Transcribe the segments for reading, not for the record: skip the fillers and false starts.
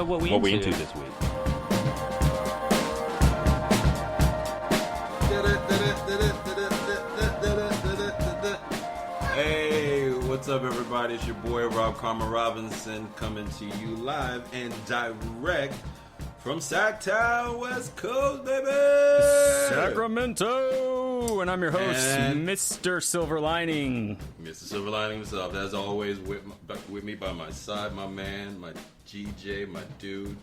What we into this week? Hey, what's up, everybody? It's your boy Rob Karma Robinson coming to you live and direct from Sacktown, West Coast, baby! Sacramento! And I'm your host, Mr. Silver Lining. Mr. Silver Lining himself, as always, with me by my side, my man, my GJ, my dude,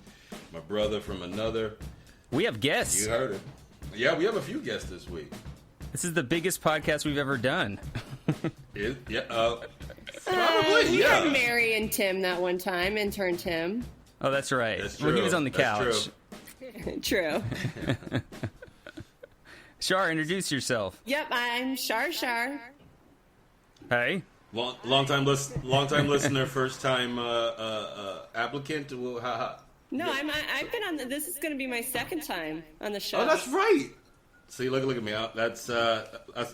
my brother from another. We have guests. You heard it. Yeah, we have a few guests this week. This is the biggest podcast we've ever done. Probably, we had Mary and Tim that one time, intern Tim. Oh, that's right. That's true. Well, he was on the couch. True. Shar, introduce yourself. Yep, I'm Shar. Hey. Long time listener, first time applicant. No, I've been on. This is going to be my second time on the show. Oh, that's right. See, look at me. That's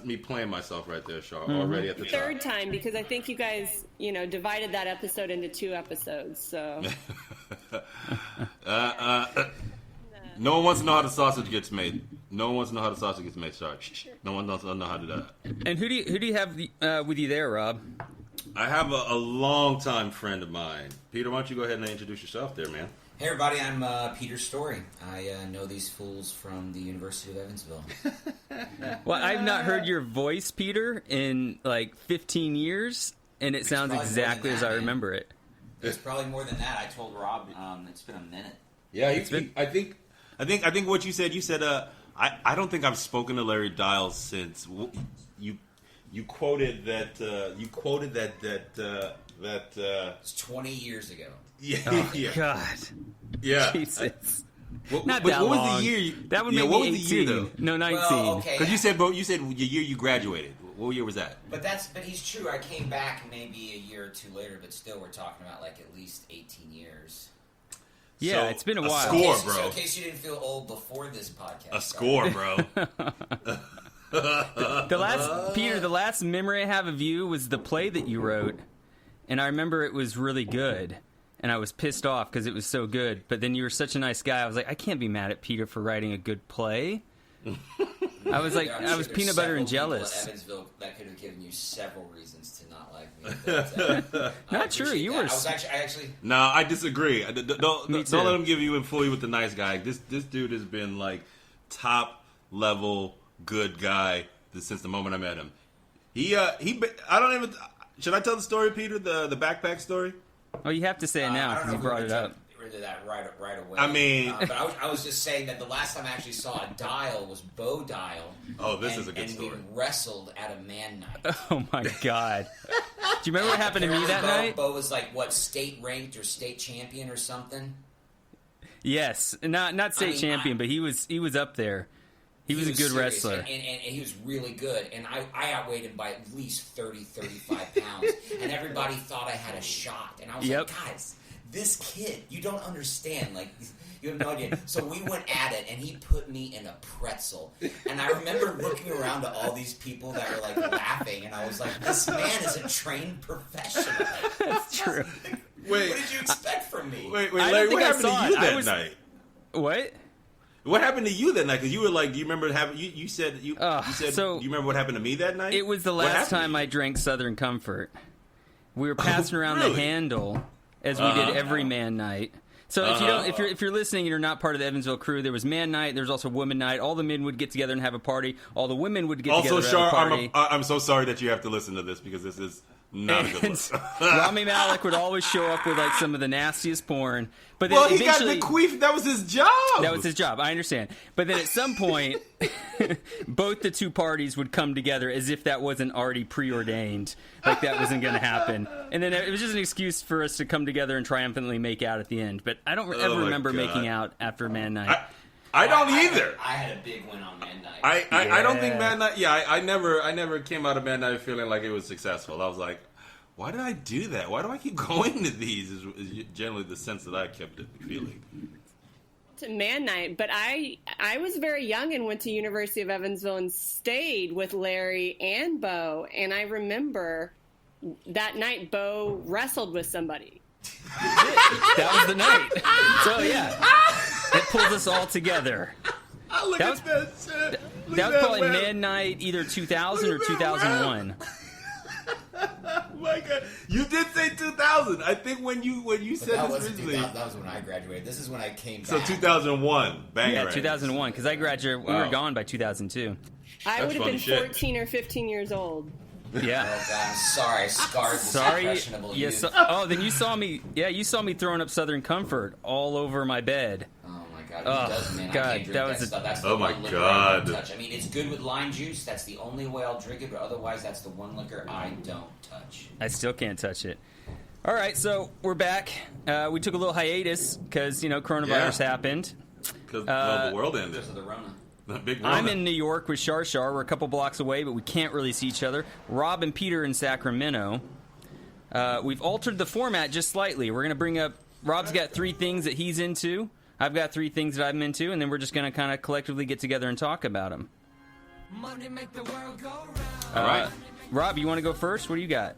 me playing myself right there, Shar. Already at the top. Third time, because I think you guys, divided that episode into 2 episodes. So. No one wants to know how the sausage gets made. Sorry. No one knows how to do that. And who do you have with you there, Rob? I have a longtime friend of mine. Peter, why don't you go ahead and introduce yourself there, man? Hey everybody, I'm Peter Story. I know these fools from the University of Evansville. Well, I've not heard your voice, Peter, in like 15 years, and it sounds exactly as I remember it. It's probably more than that. I told Rob it's been a minute. Yeah, I think what you said. I don't think I've spoken to Larry Dial since you quoted that. It's 20 years ago. Yeah. Oh, yeah. God. Yeah. Jesus. Not that long. What was the year? That would make me 18. The year, though? No, 19. Well, okay. Because you said the year you graduated. What year was that? But he's true. I came back maybe a year or two later, but still we're talking about like at least 18 years. Yeah, so, it's been a while. Score, bro. So in case you didn't feel old before this podcast. A score, bro. The last memory I have of you was the play that you wrote, and I remember it was really good, and I was pissed off because it was so good. But then you were such a nice guy. I was like, I can't be mad at Peter for writing a good play. I was like, I was peanut butter and jealous. At Evansville that could have given you several reasons to not like me. But, not true. You were. No, I disagree. Don't let him give you in fully with the nice guy. This dude has been like top level good guy since the moment I met him. I don't even. Should I tell the story, Peter? The backpack story? Oh, you have to say it now because you brought it up. Rid of that right away. I mean, but I was just saying that the last time I actually saw a dial was Bo Dial. Oh, this is a good story. And we wrestled at a man night. Oh my God! Do you remember what happened to me that night? Bo was like state ranked or state champion or something. Yes, not state champion, but he was up there. He was a good wrestler. And he was really good. And I outweighed him by at least 30, 35 pounds. And everybody thought I had a shot. And I was like, guys, this kid, you don't understand. Like, you have no idea. So we went at it, and he put me in a pretzel. And I remember looking around at all these people that were, like, laughing. And I was like, this man is a trained professional. That's true. Wait, what did you expect from me? Wait, Larry, what happened to you that night? What? What happened to you that night? Because you were like, do you remember having? You said. Do you remember what happened to me that night? It was the last time I drank Southern Comfort. We were passing around the handle as we did every man night. So if you're listening and you're not part of the Evansville crew, there was man night. There was also woman night. All the men would get together and have a party. All the women would get together and have a party. I'm so sorry that you have to listen to this because this is not a good look. Rami Malek would always show up with like some of the nastiest porn. But then well, he got bequeathed. That was his job. That was his job. I understand. But then at some point, both the two parties would come together as if that wasn't already preordained. Like that wasn't going to happen. And then it was just an excuse for us to come together and triumphantly make out at the end. But I don't ever remember making out after man night. I don't either. I had a big win on man night. I don't think man night. Yeah, I never came out of man night feeling like it was successful. I was like, why did I do that? Why do I keep going to these? Is generally the sense that I kept feeling. to Man Night, but I was very young and went to University of Evansville and stayed with Larry and Bo, and I remember that night Bo wrestled with somebody. That was the night. So yeah, it pulled us all together. That was probably Man Night, either 2000 or 2001. My God, you did say 2000. I think when you said that this originally, that was when I graduated. This is when I came back. So 2001, bang. Yeah, 2001, because I graduated. We were gone by 2002. I would have been 14 or 15 years old. Yeah. Oh God, I'm sorry, I scarred this impressionable youth. Then you saw me. Yeah, you saw me throwing up Southern Comfort all over my bed. Oh my God, who does, man? God, I can't drink that stuff. That's the one liquor I don't touch. I mean, it's good with lime juice. That's the only way I'll drink it. But otherwise, that's the one liquor I don't touch. I still can't touch it. All right, so we're back. We took a little hiatus because coronavirus happened. Because the world ended. Because of the Rona. Big I'm in New York with Shar. We're a couple blocks away, but we can't really see each other. Rob and Peter in Sacramento. We've altered the format just slightly. We're going to bring up... Rob's got 3 things that he's into. I've got 3 things that I'm into, and then we're just going to kind of collectively get together and talk about them. Money make the world go round. All right. Rob, you want to go first? What do you got?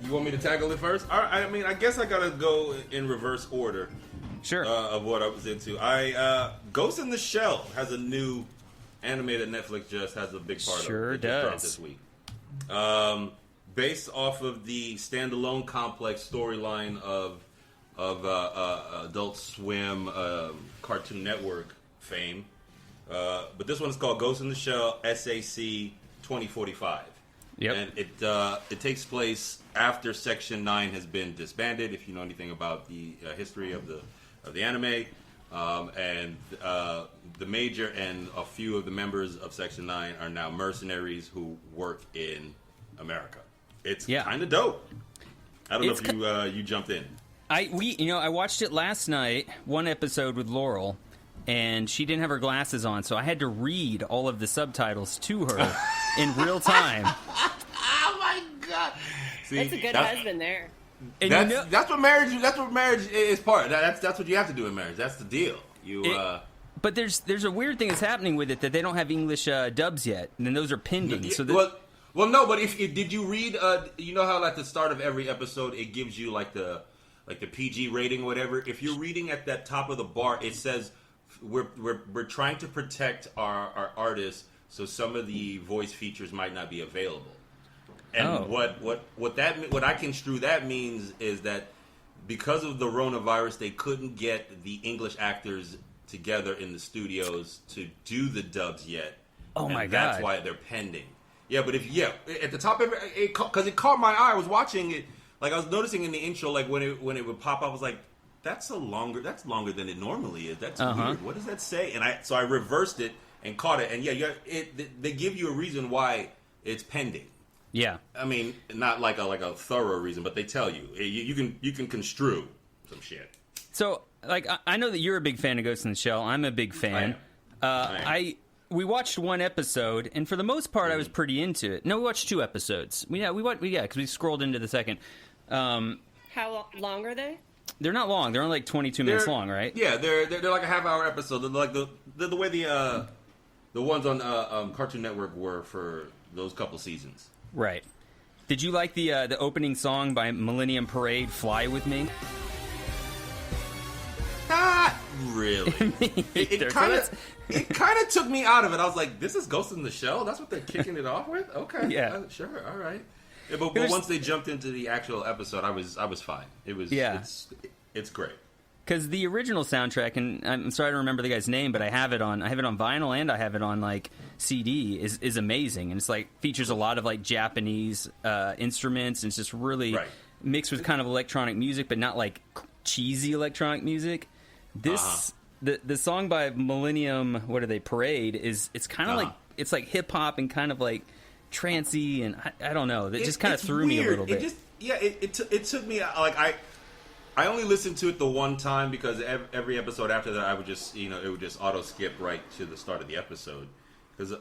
You want me to tackle it first? All right, I mean, I guess I got to go in reverse order. Sure. Of what I was into. Ghost in the Shell has a new animated Netflix just has a big part of it. Sure does. Dropped this week. Based off of the standalone complex storyline of Adult Swim Cartoon Network fame. But this one is called Ghost in the Shell SAC 2045. Yep. And it takes place after Section 9 has been disbanded, if you know anything about the history of the anime. And the Major and a few of the members of Section 9 are now mercenaries who work in America. It's kind of dope. I don't know if you jumped in. I watched it last night, one episode with Laurel, and she didn't have her glasses on, so I had to read all of the subtitles to her in real time. Oh my God! See, that's a good husband there. And that's what marriage. That's what marriage is part. That's what you have to do in marriage. That's the deal. But there's a weird thing that's happening with it that they don't have English dubs yet, and then those are pending. Well, no. But if did you read? You know how at the start of every episode it gives you like the PG rating, or whatever. If you're reading at that top of the bar, it says we're trying to protect our artists, so some of the voice features might not be available. And what I construe that means is that because of the coronavirus, they couldn't get the English actors together in the studios to do the dubs yet. Oh my God! That's why they're pending. Yeah, but at the top of it, because it caught my eye. I was watching it, like I was noticing in the intro, like when it would pop up, I was like, that's longer than it normally is. That's weird. What does that say? And I reversed it and caught it. And they give you a reason why it's pending. Yeah, I mean, not like a thorough reason, but they tell you. You can construe some shit. So, like, I know that you're a big fan of Ghost in the Shell. I'm a big fan. We watched one episode, and for the most part, I was pretty into it. No, we watched 2 episodes. Because we scrolled into the second. How long are they? They're not long. They're only like 22 minutes long, right? Yeah, they're like a half-hour episode. They're like the way the ones on Cartoon Network were for those couple seasons. Right. Did you like the opening song by Millennium Parade, "Fly With Me"? Not really. It kind of took me out of it. I was like, "This is Ghost in the Shell. That's what they're kicking it off with." Okay, yeah, sure, all right. Yeah, but once they jumped into the actual episode, I was fine. It was it's great. Because the original soundtrack, and I'm sorry I don't remember the guy's name, but I have it on vinyl and I have it on like CD. is amazing, and it's like features a lot of like Japanese instruments, and it's just really mixed with kind of electronic music, but not like cheesy electronic music. This the song by Millennium, what are they, Parade, it's kind of like it's like hip hop and kind of like trancey, and I don't know. That just kind of threw me a little bit. It took me like I only listened to it the one time because every episode after that I would just it would just auto skip right to the start of the episode because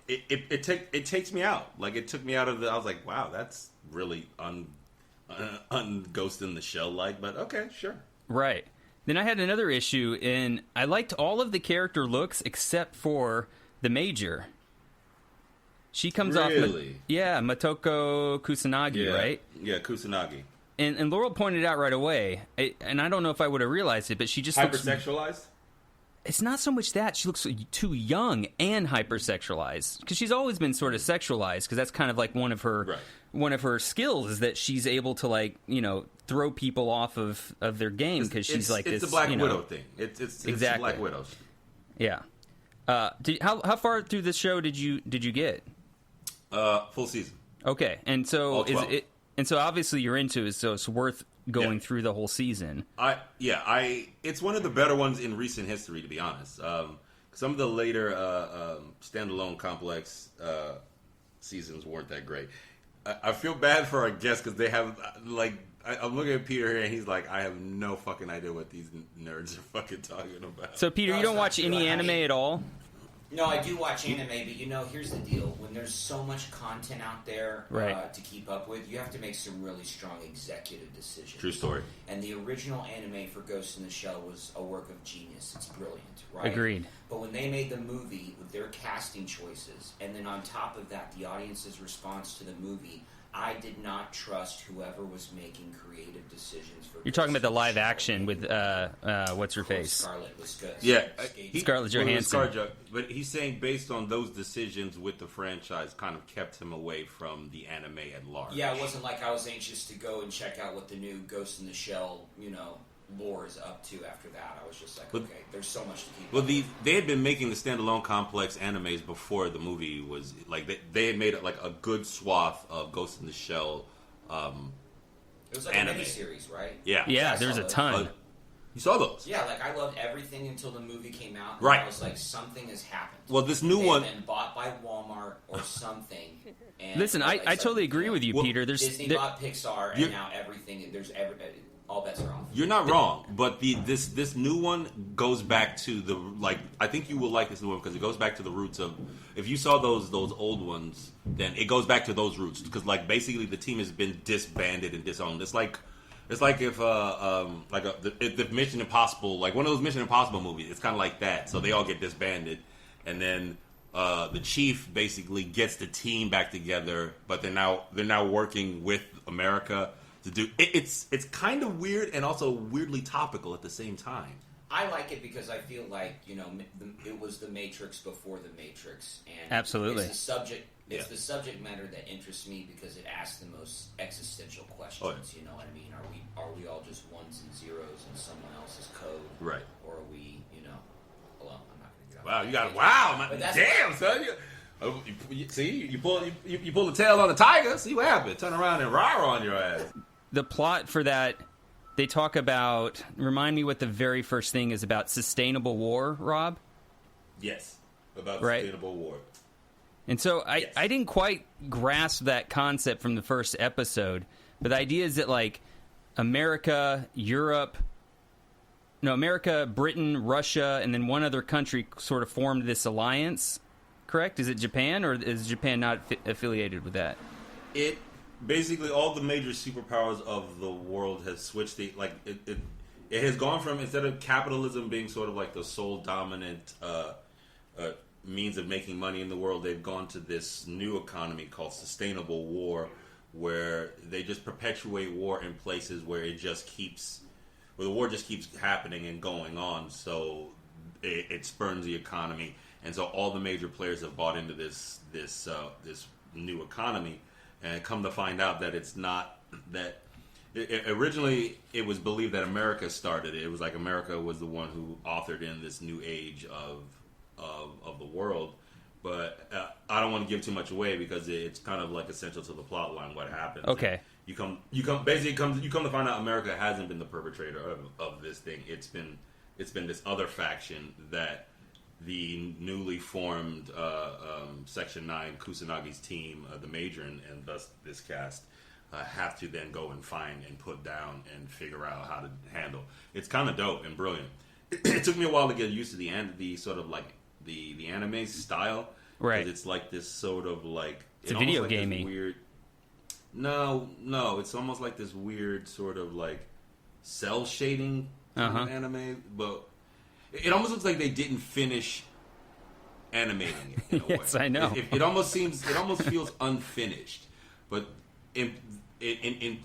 it takes me out. Like it took me out of I was like, wow, that's really un Ghost in the Shell like, but okay, sure. Right. Then I had another issue, and I liked all of the character looks except for the Major. She comes off... Motoko Kusanagi, right? Yeah, Kusanagi. And Laurel pointed out right away, and I don't know if I would have realized it, but she just hypersexualized? It's not so much that. She looks too young and hypersexualized. Because she's always been sort of sexualized, because that's kind of like one of her skills, is that she's able to, like, you know, throw people off of their game, because she's like it's this... It's the Black Widow thing. It's exactly. Black Widow. Yeah. How far through the show did you get? Full season. Okay, and so and so obviously you're into it, so it's worth going through the whole season. It's one of the better ones in recent history, to be honest. Some of the later standalone complex seasons weren't that great. I feel bad for our guests because they have like I'm looking at Peter here and he's like, I have no fucking idea what these nerds are fucking talking about. So Peter, you don't watch any anime at all? No, I do watch anime, but you know, here's the deal. When there's so much content out there to keep up with, you have to make some really strong executive decisions. True story. And the original anime for Ghost in the Shell was a work of genius. It's brilliant, right? Agreed. But when they made the movie with their casting choices, and then on top of that, the audience's response to the movie, I did not trust whoever was making creative decisions for. You're talking about the live action with what's her face? Scarlett was good. Yeah, Scarlett Johansson. But he's saying based on those decisions with the franchise, kind of kept him away from the anime at large. Yeah, it wasn't like I was anxious to go and check out what the new Ghost in the Shell, lore is up to after that. I was just like, okay, there's so much to keep. Well, they had been making the standalone complex animes before the movie was like they had made it like a good swath of Ghost in the Shell. It was like anime. a miniseries, right? Yeah, there was a ton. You saw those? Yeah, like I loved everything until the movie came out. And right. I was like, something has happened. Well, this new They've one been bought by Walmart or something. And listen, I totally agree with you, Peter. Disney bought Pixar, and now everything. All bets are off. You're not wrong, but this new one goes back to the I think you will like this new one because it goes back to the roots of. If you saw those old ones, then it goes back to those roots because basically the team has been disbanded and disowned. It's like if the Mission Impossible, like one of those Mission Impossible movies. It's kind of like that. So they all get disbanded, and then the chief basically gets the team back together, but they're now working with America. To do it's kind of weird and also weirdly topical at the same time. I like it because I feel like it was the Matrix before the Matrix, and absolutely it's the subject. It's the subject matter that interests me because it asks the most existential questions. Oh, yeah. You know what I mean? Are we all just ones and zeros in someone else's code, right? Or are we? Well, I'm not going to get Wow, you got damn son. You pull the tail on the tiger. See what happened? Turn around and rah on your ass. The plot for that, they talk about. Remind me what the very first thing is about. Sustainable war, Rob. Yes, about sustainable war. And so I didn't quite grasp that concept from the first episode, but the idea is that like America, Britain, Russia, and then one other country sort of formed this alliance. Correct? Is it Japan, or is Japan not affiliated with that? It basically all the major superpowers of the world has switched. It has gone from, instead of capitalism being sort of like the sole dominant means of making money in the world, they've gone to this new economy called sustainable war, where they just perpetuate war in places where the war just keeps happening and going on. So it spurns the economy. And so all the major players have bought into this new economy, and come to find out that it's not that. Originally, it was believed that America started it. It was like America was the one who authored in this new age of the world. But I don't want to give too much away because it's kind of like essential to the plot line what happens. Okay. You come to find out America hasn't been the perpetrator of this thing. It's been this other faction that the newly formed Section 9 Kusanagi's team, the Major, and thus this cast, have to then go and find and put down and figure out how to handle. It's kind of dope and brilliant. It took me a while to get used to the sort of like the anime style, right? It's like this sort of like it's a video like gamey. Weird. No, it's almost like this weird sort of like cell shading kind of anime, but it almost looks like they didn't finish animating it in a yes, way. I know. It almost feels unfinished, but in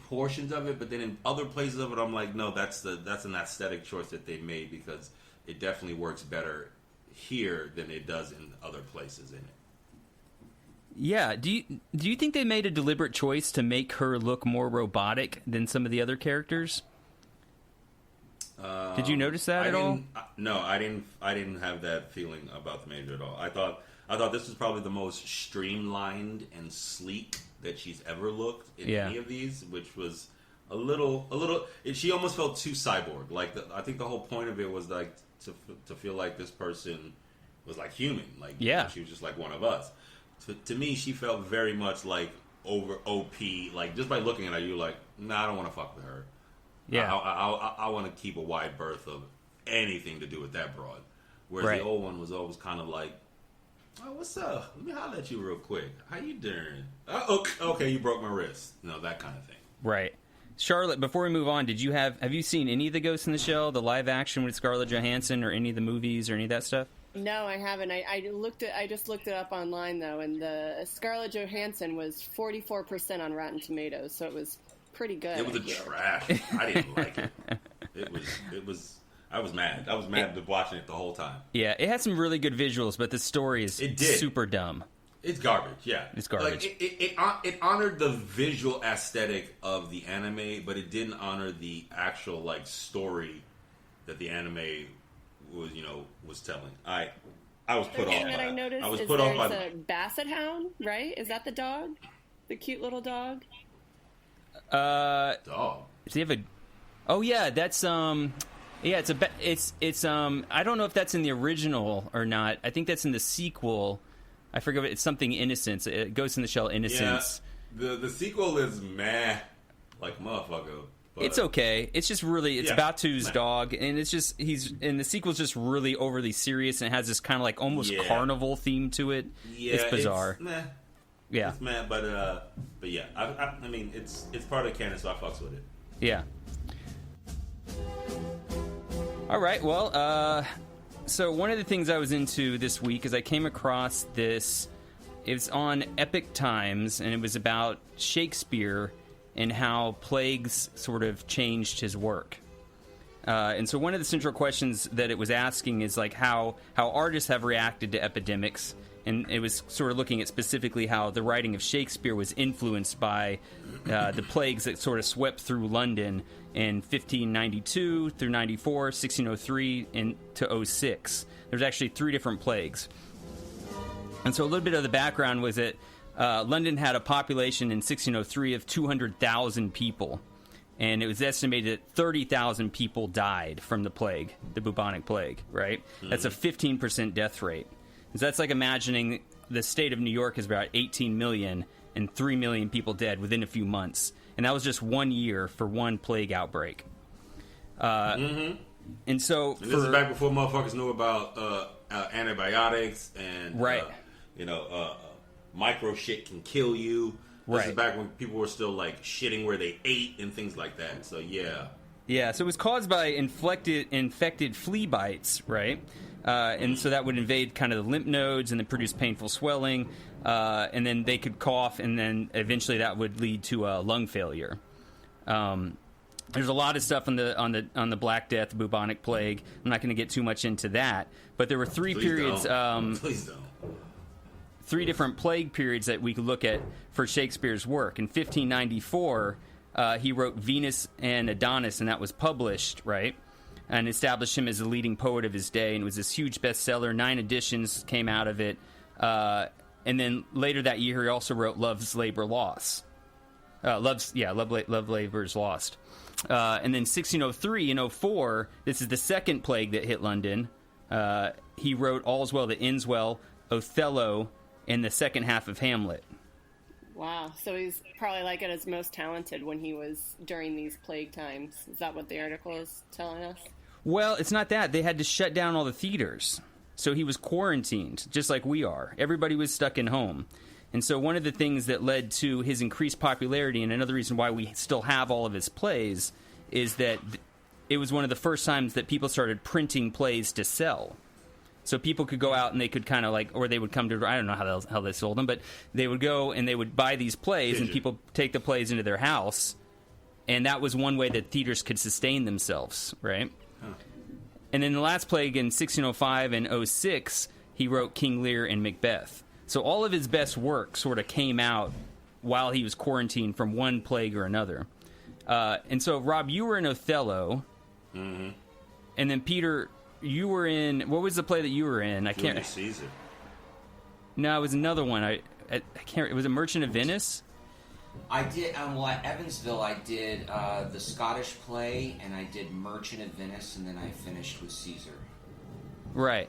portions of it, but then in other places of it, I'm like, no, that's an aesthetic choice that they made because it definitely works better here than it does in other places in it. Yeah. Do you think they made a deliberate choice to make her look more robotic than some of the other characters? Did you notice that at all? No, I didn't have that feeling about the Major at all. I thought this was probably the most streamlined and sleek that she's ever looked in any of these, which was a little. She almost felt too cyborg. Like I think the whole point of it was like to feel like this person was like human. Like she was just like one of us. To me, she felt very much like over OP. Like just by looking at her, you're like, nah, I don't want to fuck with her. Yeah, I want to keep a wide berth of anything to do with that broad. Whereas the old one was always kind of like, oh, what's up? Let me holler at you real quick. How you doing? Okay, you broke my wrist. That kind of thing. Right. Charlotte, before we move on, have you seen any of the Ghost in the Shell, the live action with Scarlett Johansson, or any of the movies or any of that stuff? No, I haven't. I just looked it up online though, and the Scarlett Johansson was 44% on Rotten Tomatoes, so it was pretty good. It was trash. I didn't like it. It was. I was mad. I was mad watching it the whole time. Yeah, it had some really good visuals, but the story is super dumb. It's garbage. Yeah, it's garbage. Like, it honored the visual aesthetic of the anime, but it didn't honor the actual like story that the anime was telling. I was put off. That I noticed is there's a basset hound, right? Is that the dog? The cute little dog. Dog. Does he have a? Oh yeah, that's Yeah, it's I don't know if that's in the original or not. I think that's in the sequel. I forget. It's something Innocence. Ghost in the Shell Innocence. Yeah, the sequel is meh, like motherfucker. But it's okay. It's just really Batu's dog, and it's just the sequel's just really overly serious and it has this kind of like almost carnival theme to it. Yeah, it's bizarre. It's meh. Yeah, it's meh, but yeah, I mean it's part of the canon, so I fucks with it. Yeah. All right, well, so one of the things I was into this week is I came across this. It's on Epic Times, and it was about Shakespeare and how plagues sort of changed his work. And so one of the central questions that it was asking is like how artists have reacted to epidemics. And it was sort of looking at specifically how the writing of Shakespeare was influenced by the plagues that sort of swept through London in 1592 through 94, 1603, and to 06. There's actually 3 different plagues. And so a little bit of the background was that London had a population in 1603 of 200,000 people. And it was estimated that 30,000 people died from the plague, the bubonic plague, right? Mm-hmm. That's a 15% death rate. So that's like imagining the state of New York is about 18 million and 3 million people dead within a few months. And that was just 1 year for one plague outbreak. And so... And this is back before motherfuckers knew about antibiotics and... Right. Micro shit can kill you. This is back when people were still like shitting where they ate and things like that. So, yeah. Yeah, so it was caused by infected flea bites, right? And so that would invade kind of the lymph nodes and then produce painful swelling, and then they could cough, and then eventually that would lead to lung failure. There's a lot of stuff on the Black Death, the bubonic plague. I'm not going to get too much into that, but there were 3 periods. Please don't. 3 different plague periods that we could look at for Shakespeare's work. In 1594, he wrote Venus and Adonis, and that was published, right? And established him as the leading poet of his day, and it was this huge bestseller. 9 editions came out of it. And then later that year, he also wrote Love's Labor Lost. Love Labor's Lost. And then 1603 and 04, this is the second plague that hit London. He wrote All's Well That Ends Well, Othello, and the second half of Hamlet. Wow, so he's probably like at his most talented when he was during these plague times. Is that what the article is telling us? Well, it's not that. They had to shut down all the theaters. So he was quarantined, just like we are. Everybody was stuck in home. And so one of the things that led to his increased popularity, and another reason why we still have all of his plays, is that it was one of the first times that people started printing plays to sell. So people could go out and they could kind of like, or they would come to, I don't know how they sold them, but they would go and they would buy these plays, and people take the plays into their house, and that was one way that theaters could sustain themselves, right? Huh. And then the last play, in 1605 and 06, he wrote King Lear and Macbeth. So all of his best work sort of came out while he was quarantined from one plague or another. And so, Rob, you were in Othello, and then Peter... You were in... What was the play that you were in? I can't... Julius Caesar. No, it was another one. I can't... Was it Merchant of Venice? I did... well, at Evansville, I did the Scottish play, and I did Merchant of Venice, and then I finished with Caesar. Right.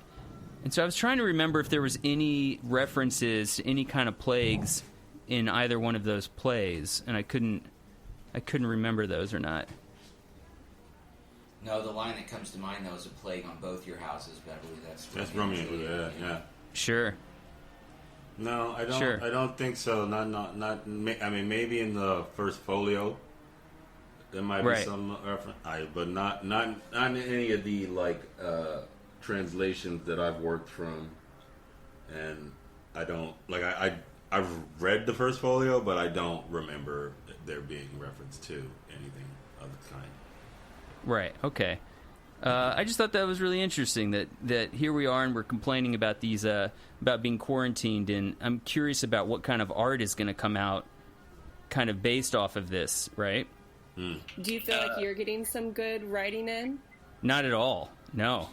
And so I was trying to remember if there was any references to any kind of plagues in either one of those plays, and I couldn't remember those or not. No, the line that comes to mind, though, is a plague on both your houses, but I believe that's Romeo. Yeah. Sure. No, I don't. Sure. I don't think so. Not. I mean, maybe in the first folio, there might be some reference. But not in any of the translations that I've worked from, and I don't like. I've read the first folio, but I don't remember there being reference to anything of the kind. Right. Okay. I just thought that was really interesting that here we are and we're complaining about these about being quarantined, and I'm curious about what kind of art is going to come out, kind of based off of this, right? Do you feel like you're getting some good writing in? Not at all. No,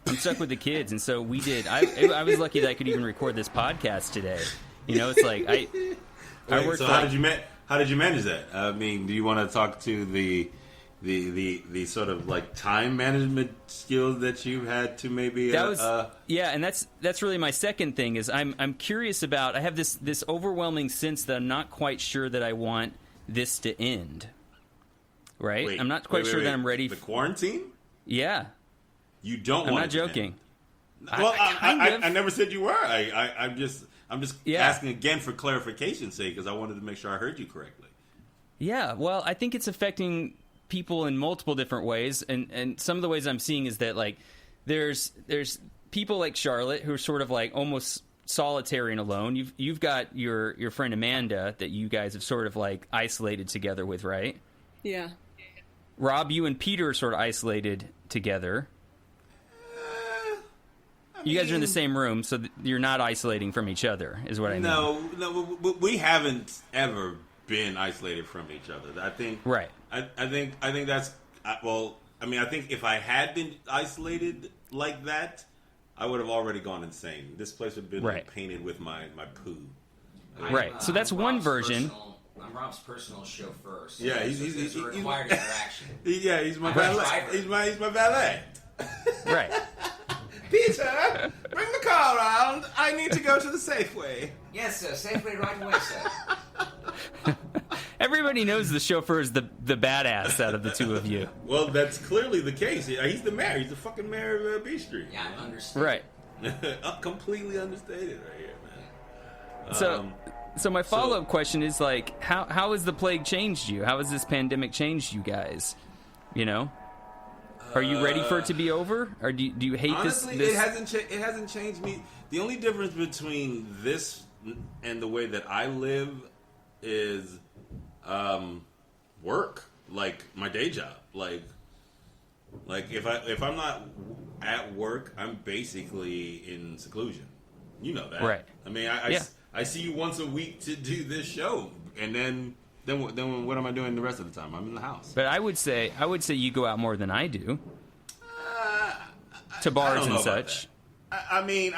I'm stuck with the kids, and so we did. I was lucky that I could even record this podcast today. You know, it's like I worked. So how did you manage that? I mean, do you want to talk to the sort of like time management skills that you've had to maybe and that's really my second thing is I'm curious about. I have this overwhelming sense that I'm not quite sure that I want this to end. Right? Wait, I'm not quite sure that I'm ready. The quarantine? Yeah. You don't I'm want not joking. Well, I never said you were. I'm just asking again for clarification's sake because I wanted to make sure I heard you correctly. Yeah. Well, I think it's affecting people in multiple different ways, and some of the ways I'm seeing is that like there's people like Charlotte who are sort of like almost solitary and alone. You've got your friend Amanda that you guys have sort of like isolated together with, right? Yeah. Rob, you and Peter are sort of isolated together. You guys are in the same room, so you're not isolating from each other, is what I mean. No, we haven't ever been isolated from each other. I think. Right. I think that's well. I mean, I think if I had been isolated like that, I would have already gone insane. This place would have been like, painted with my poo. Right. So that's one version. I'm Rob's personal chauffeur. So yeah, he's a required interaction. Yeah, he's my valet. He's my valet. Right. Peter, bring the car around. I need to go to the Safeway. Yes, sir. Safeway right away, sir. Everybody knows the chauffeur is the badass out of the two of you. Well, that's clearly the case. He's the mayor. He's the fucking mayor of B Street. Yeah, I understand. Right. Completely understated right here, man. So my follow-up question is like, how has the plague changed you? How has this pandemic changed you guys? You know? Are you ready for it to be over, or do you hate honestly, this? It hasn't changed me. The only difference between this and the way that I live is work, like my day job. Like if I'm not at work, I'm basically in seclusion. You know that, right? I mean, I see you once a week to do this show, and then what am I doing the rest of the time? I'm in the house. But I would say you go out more than I do. To bars and such. I mean,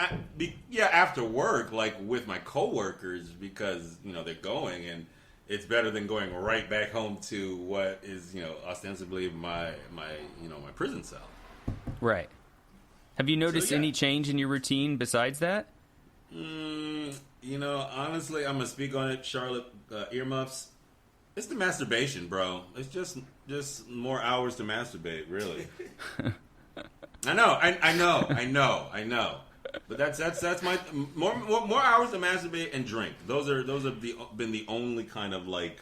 after work, like with my coworkers, because they're going, and it's better than going right back home to what is ostensibly my prison cell. Right. Have you noticed any change in your routine besides that? Honestly, I'm gonna speak on it. Charlotte, earmuffs. It's the masturbation, bro. It's just more hours to masturbate, really. I know. But that's my more hours to masturbate and drink. Those have been the only kind of like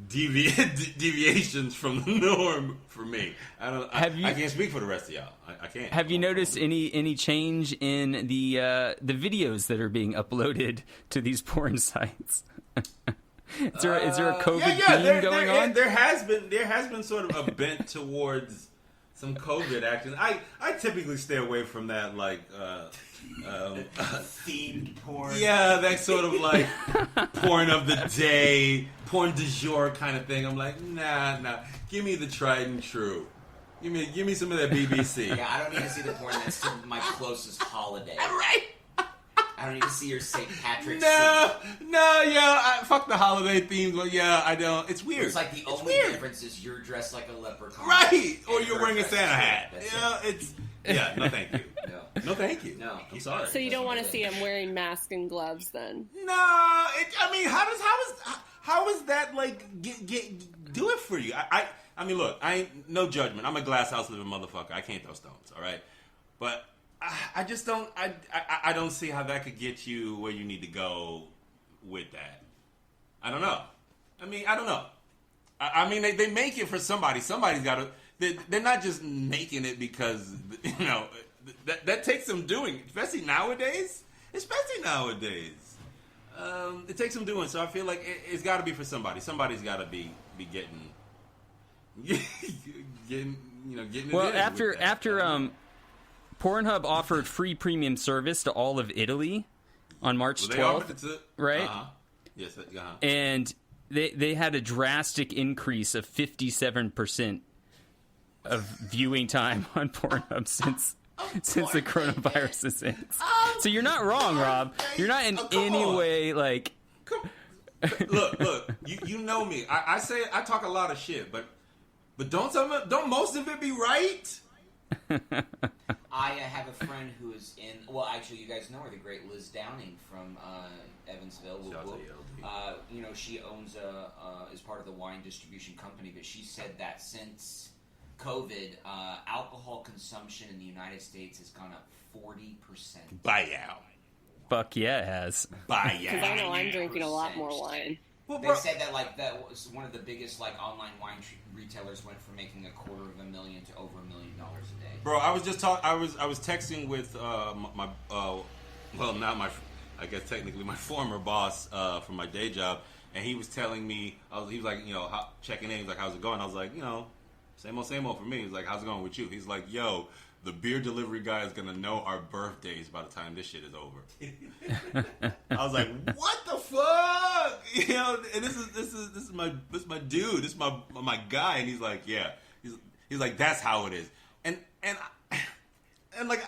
deviations from the norm for me. I can't speak for the rest of y'all. I can't. Have you noticed any change in the videos that are being uploaded to these porn sites? Is there a COVID theme going on? There has been sort of a bent towards some COVID action. I typically stay away from that, like themed porn. Yeah, that sort of like porn of the day, porn du jour kind of thing. I'm like, nah. Give me the tried and true. Give me some of that BBC. Yeah, I don't need to see the porn that's to my closest holiday. Right. I don't need to see your St. Patrick's. Fuck the holiday themes. But yeah, I don't. It's weird. It's like the only difference is you're dressed like a leprechaun, right? Or you're wearing a Santa hat. No, thank you. No, thank you. No, I'm sorry. So you don't want to see him wearing masks and gloves, then? No, how is that like do it for you? I mean, look, I ain't no judgment. I'm a glass house living motherfucker. I can't throw stones, all right? But I just don't. I don't see how that could get you where you need to go with that. I don't know. I don't know. I mean, they make it for somebody. Somebody's got to. They're not just making it because that takes some doing, especially nowadays. It takes some doing. So I feel like it's got to be for somebody. Somebody's got to be getting. Well, after Pornhub offered free premium service to all of Italy on March 12th, right? Uh-huh. Yes. Uh-huh. And they had a drastic increase of 57% of viewing time on Pornhub since the coronavirus has hit. So you're not wrong, Rob. You're not in any way like. Look. You know me. I talk a lot of shit, but don't most of it be right? I have a friend who is in. Well, actually, you guys know her, the great Liz Downing from Evansville. She owns is part of the wine distribution company, but she said that since COVID, alcohol consumption in the United States has gone up 40%. Buyout. Fuck yeah, it has. Buyout. Because I know I'm drinking a lot more wine. Well, they said that was one of the biggest online wine retailers went from making $250,000 to over $1 million a day. Bro, I was just I was texting with my I guess technically my former boss from my day job, and he was telling me he was like checking in. He was like, how's it going? I was like, same old for me. He's like, how's it going with you? He's like, yo, the beer delivery guy is gonna know our birthdays by the time this shit is over. I was like, what the fuck? And this is my dude. This is my guy. And he's like, yeah. He's like, that's how it is. And like,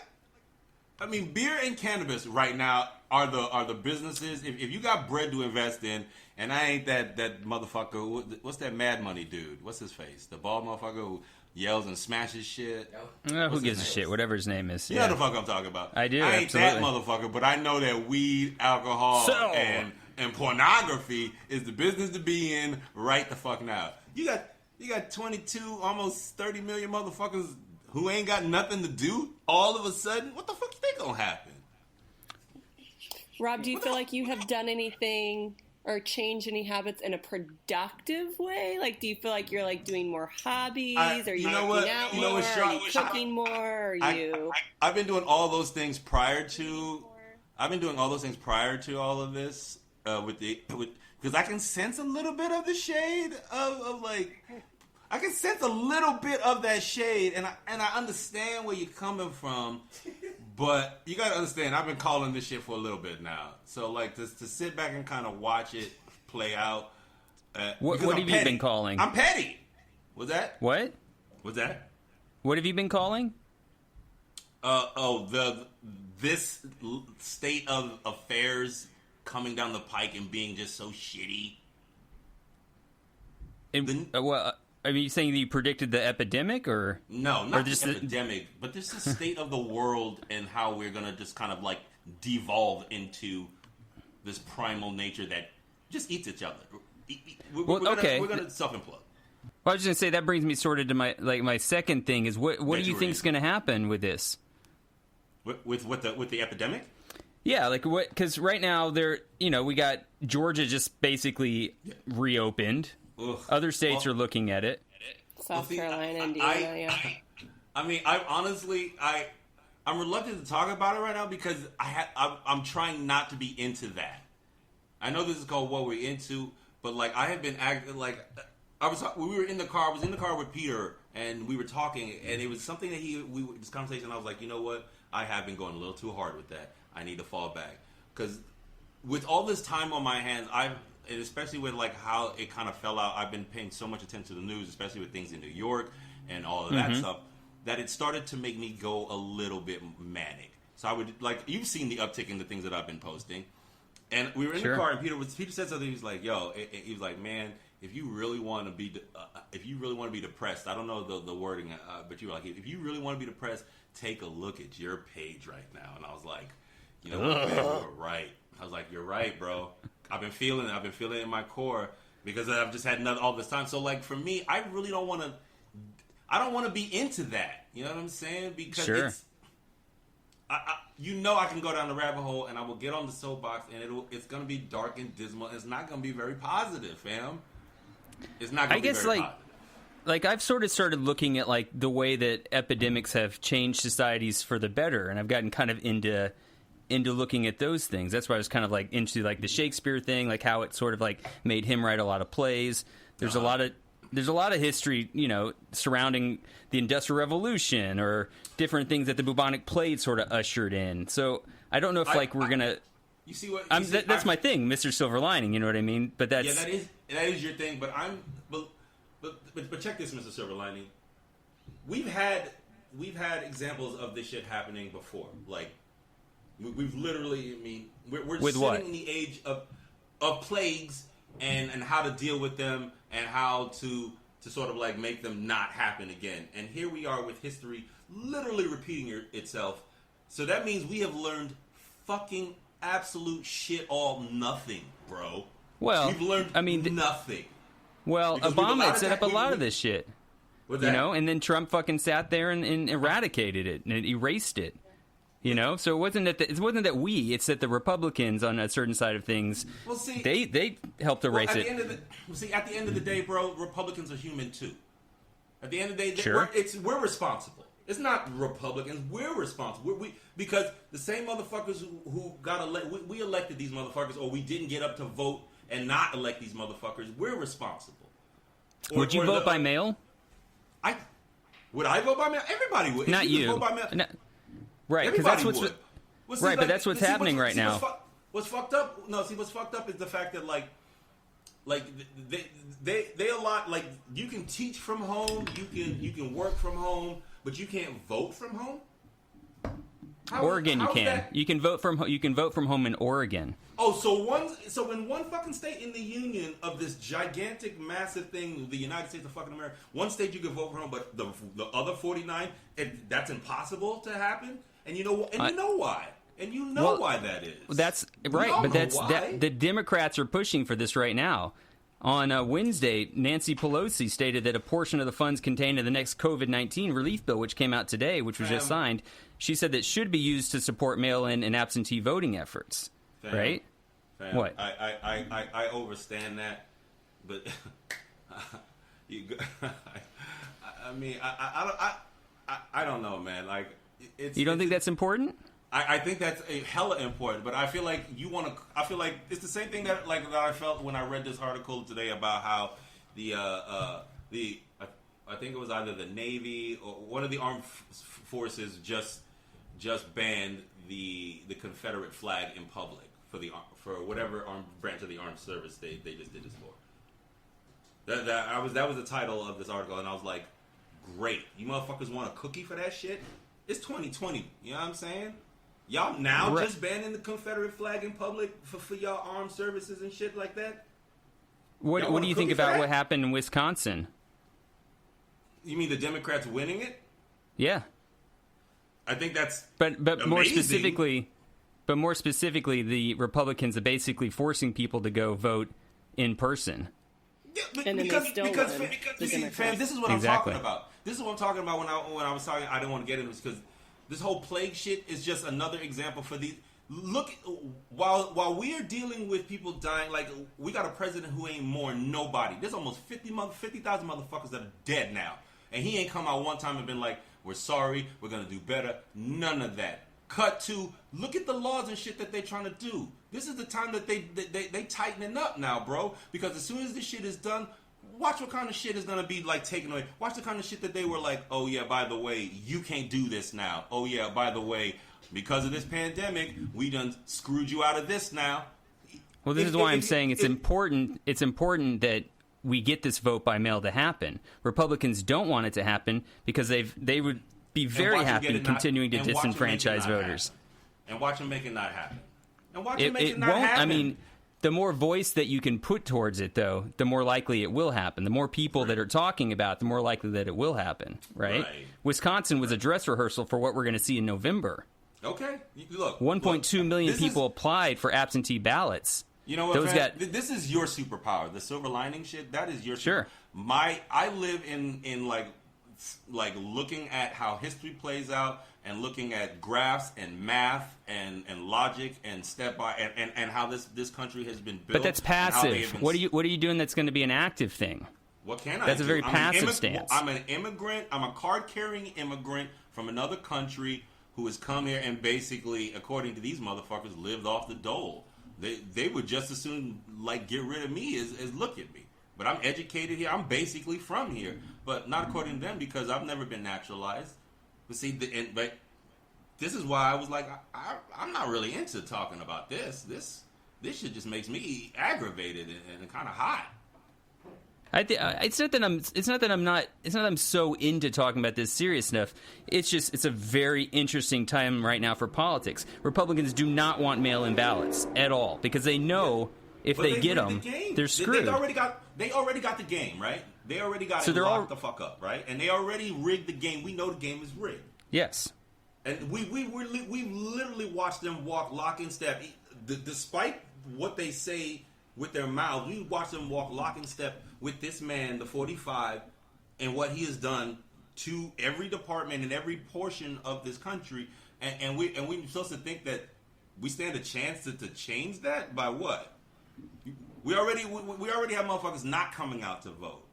I mean, beer and cannabis right now are the businesses. If you got bread to invest in, and I ain't that motherfucker. What's that Mad Money dude? What's his face? The bald motherfucker who yells and smashes shit. Who gives a shit? Whatever his name is. You know the fuck I'm talking about. I do. I ain't absolutely. that motherfucker, but I know that weed, alcohol, and pornography is the business to be in right the fuck now. You got 22, almost 30 million motherfuckers who ain't got nothing to do. All of a sudden, what the fuck you think gonna happen? Rob, do you feel like you have done anything or changed any habits in a productive way? Like, do you feel like you're like doing more hobbies? Are you working out more? Are you cooking more? I've been doing all those things prior to. I've been doing all those things prior to all of this because I can sense a little bit of the shade of like. I can sense a little bit of that shade, and I understand where you're coming from, but you gotta understand, I've been calling this shit for a little bit now. So like to sit back and kind of watch it play out. What have you been calling? I'm petty. What's that? What? What's that? What have you been calling? This state of affairs coming down the pike and being just so shitty. Are you saying that you predicted the epidemic, or no, not the epidemic, but this is the state of the world and how we're gonna just kind of like devolve into this primal nature that just eats each other. We're gonna self-implode. Well, I was just gonna say that brings me sort of to my second thing is what do you think is gonna happen with this? With the epidemic? Yeah, like what? Because right now we got Georgia just basically reopened. Ugh. Other states are looking at it. South Carolina, Indiana. I mean, I'm reluctant to talk about it right now because I'm trying not to be into that. I know this is called what we're into, but like I have been acting like we were in the car. I was in the car with Peter, and we were talking, and it was something that this conversation. I was like, you know what? I have been going a little too hard with that. I need to fall back because with all this time on my hands, and especially with like how it kind of fell out, I've been paying so much attention to the news, especially with things in New York and all of that stuff, that it started to make me go a little bit manic. So I would like you've seen the uptick in the things that I've been posting, and we were in the car, and Peter said something. He was like, "Yo," he was like, "Man, if you really want to be depressed, I don't know the wording, but you were like, if you really want to be depressed, take a look at your page right now." And I was like, you know what, man, you're right. I was like, you're right, bro. I've been feeling it in my core because I've just had all this time. So like for me, I really don't want to be into that. You know what I'm saying? Because it's, I can go down the rabbit hole and I will get on the soapbox and it's going to be dark and dismal. And it's not going to be very positive, fam. It's not going to be very positive. Like I've sort of started looking at like the way that epidemics have changed societies for the better, and I've gotten kind of into looking at those things. That's why I was kind of like into like the Shakespeare thing, like how it sort of like made him write a lot of plays. There's a lot of history, surrounding the Industrial Revolution or different things that the bubonic plague sort of ushered in. So I don't know if we're gonna. You see what? That's my thing, Mr. Silver Lining. You know what I mean? But that's that is your thing. But check this, Mr. Silver Lining. We've had examples of this shit happening before. Like we've literally. I mean, we're with sitting what? in the age of plagues and how to deal with them and how to sort of like make them not happen again. And here we are with history literally repeating itself. So that means we have learned fucking absolute shit all nothing, bro. Well, we've learned nothing. Well, because Obama had set up a lot of this shit. And then Trump fucking sat there and eradicated it and erased it. So it wasn't that it's that the Republicans on a certain side of things, they helped erase it. At the end of the day, bro, Republicans are human too. At the end of the day, sure. we're responsible. It's not Republicans. We're responsible. Because the same motherfuckers who got elected, we elected these motherfuckers, or we didn't get up to vote and not elect these motherfuckers. We're responsible. Would you vote by mail? Would I vote by mail? Everybody would. Not you. Vote by mail, right, because that's what's right. But that's what's happening right now. What's fucked up? No, see, what's fucked up is the fact that like they a lot like you can teach from home, you can work from home, but you can't vote from home. Oregon, you can. You can vote from home in Oregon. Oh, so in one fucking state in the union of this gigantic, massive thing, the United States of fucking America, one state you can vote from home, but the other 49, that's impossible to happen. And you know what? And you know why? And you know why that is. That's right, but the Democrats are pushing for this right now. On Wednesday, Nancy Pelosi stated that a portion of the funds contained in the next COVID-19 relief bill, which came out today, which was just signed, she said that should be used to support mail-in and absentee voting efforts. Right? What? I understand that, but I mean, I don't know, man. Like, you don't think that's important? I think that's a hella important, but I feel like I feel like it's the same thing that I felt when I read this article today about how I think it was either the Navy or one of the armed forces just banned the Confederate flag in public for whatever armed branch of the armed service they just did this for. That was the title of this article, and I was like, great, you motherfuckers want a cookie for that shit? It's 2020, you know what I'm saying? Y'all now just banning the Confederate flag in public for y'all armed services and shit like that? What do you think about what happened in Wisconsin? You mean the Democrats winning it? Yeah. I think that's but amazing. more specifically, the Republicans are basically forcing people to go vote in person. Yeah, and then because fam, this is what I'm talking about. This is what I'm talking about when I was talking. I didn't want to get into this because this whole plague shit is just another example for look, while we are dealing with people dying, like, we got a president who ain't mourned nobody. There's almost 50,000 motherfuckers that are dead now. And he ain't come out one time and been like, we're sorry, we're going to do better. None of that. Cut to, look at the laws and shit that they're trying to do. This is the time that they tightening up now, bro. Because as soon as this shit is done, watch what kind of shit is going to be, like, taken away. Watch the kind of shit that they were like, oh, yeah, by the way, you can't do this now. Oh, yeah, by the way, because of this pandemic, we done screwed you out of this now. Well, this is why I'm saying it's important. It's important that we get this vote by mail to happen. Republicans don't want it to happen because they would be very happy continuing to disenfranchise voters. And watch them make it not happen. And watch them make it not happen. I mean, the more voice that you can put towards it, though, the more likely it will happen. The more people that are talking about it, the more likely that it will happen, right? Wisconsin was a dress rehearsal for what we're going to see in November. Okay. Look. 1.2 million people applied for absentee ballots. You know what, this is your superpower. The silver lining shit, that is your Sure. I live in like looking at how history plays out and looking at graphs and math and logic and step by and how this country has been built. But that's passive. What are you doing that's going to be an active thing? What can I do? That's a very passive stance. I'm an immigrant. I'm a card-carrying immigrant from another country who has come here and basically, according to these motherfuckers, lived off the dole. They would just as soon like get rid of me as look at me. But I'm educated here. I'm basically from here, but not according to them because I've never been naturalized. But see, but this is why I was like, I'm not really into talking about this. This shit just makes me aggravated and kind of hot. It's not that I'm so into talking about this serious stuff. It's a very interesting time right now for politics. Republicans do not want mail-in ballots at all because they know if they get them, they're screwed. They already got the game, right? They already got it locked the fuck up, right? And they already rigged the game. We know the game is rigged. Yes. And we literally watched them walk lock and step, despite what they say with their mouths. We watched them walk lock and step with this man, the 45, and what he has done to every department and every portion of this country. And we're supposed to think that we stand a chance to change that by what? We already have motherfuckers not coming out to vote.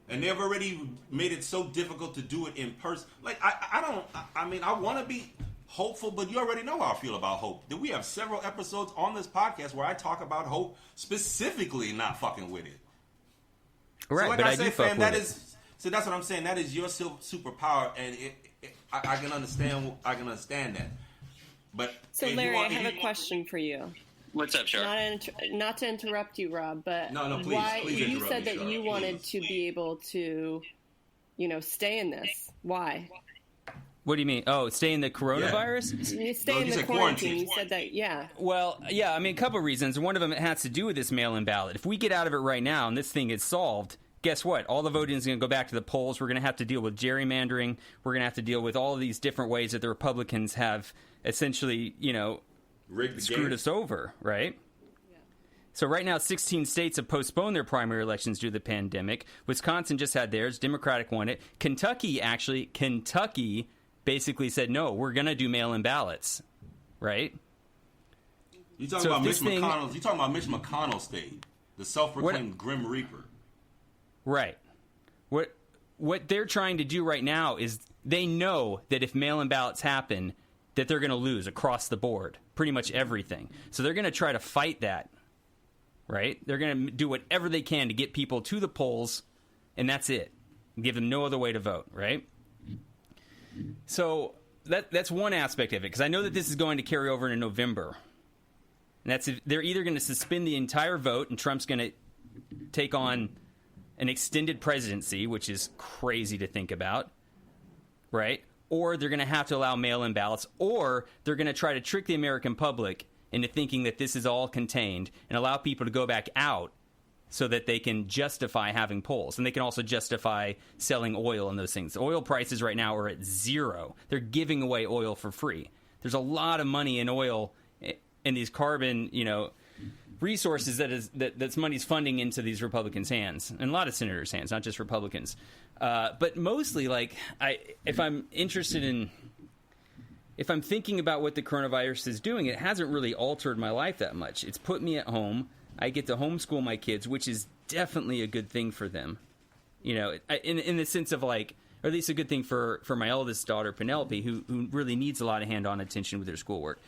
And they've already made it so difficult to do it in person. Like, I want to be hopeful, but you already know how I feel about hope. We have several episodes on this podcast where I talk about hope, specifically not fucking with it. Right, so like but I say, fam, that it. is, so that's what I'm saying. That is your superpower, and I can understand. I can understand that. But so, Larry, I have a question for you. What's up, Char? Not to interrupt you, Rob, but no, please, please you said that Char, you please. wanted to be able to, stay in this. Why? What do you mean? Oh, stay in the coronavirus? You stay in the quarantine. You said that, yeah. Well, yeah, I mean, a couple of reasons. One of them has to do with this mail-in ballot. If we get out of it right now and this thing gets solved, guess what? All the voting is going to go back to the polls. We're going to have to deal with gerrymandering. We're going to have to deal with all of these different ways that the Republicans have essentially, screwed us over, right? Yeah. So right now, 16 states have postponed their primary elections due to the pandemic. Wisconsin just had theirs. Democratic won it. Kentucky basically said, no, we're going to do mail-in ballots, right? You're talking about Mitch McConnell's state, the self-proclaimed Grim Reaper. Right. What they're trying to do right now is they know that if mail-in ballots happen, that they're going to lose across the board, pretty much everything. So they're going to try to fight that, right? They're going to do whatever they can to get people to the polls, and that's it. Give them no other way to vote, right? So that's one aspect of it, because I know that this is going to carry over into November. And that's if they're either going to suspend the entire vote, and Trump's going to take on an extended presidency, which is crazy to think about, right? Or they're going to have to allow mail-in ballots, or they're going to try to trick the American public into thinking that this is all contained and allow people to go back out so that they can justify having polls. And they can also justify selling oil and those things. Oil prices right now are at zero. They're giving away oil for free. There's a lot of money in oil and these carbon, resources that's money's funding into these Republicans' hands, and a lot of senators' hands, not just Republicans. But mostly, if I'm interested in if I'm thinking about what the coronavirus is doing, it hasn't really altered my life that much. It's put me at home. I get to homeschool my kids, which is definitely a good thing for them. You know, in the sense of like, or at least a good thing for my eldest daughter, Penelope, who really needs a lot of hand-on attention with her schoolwork.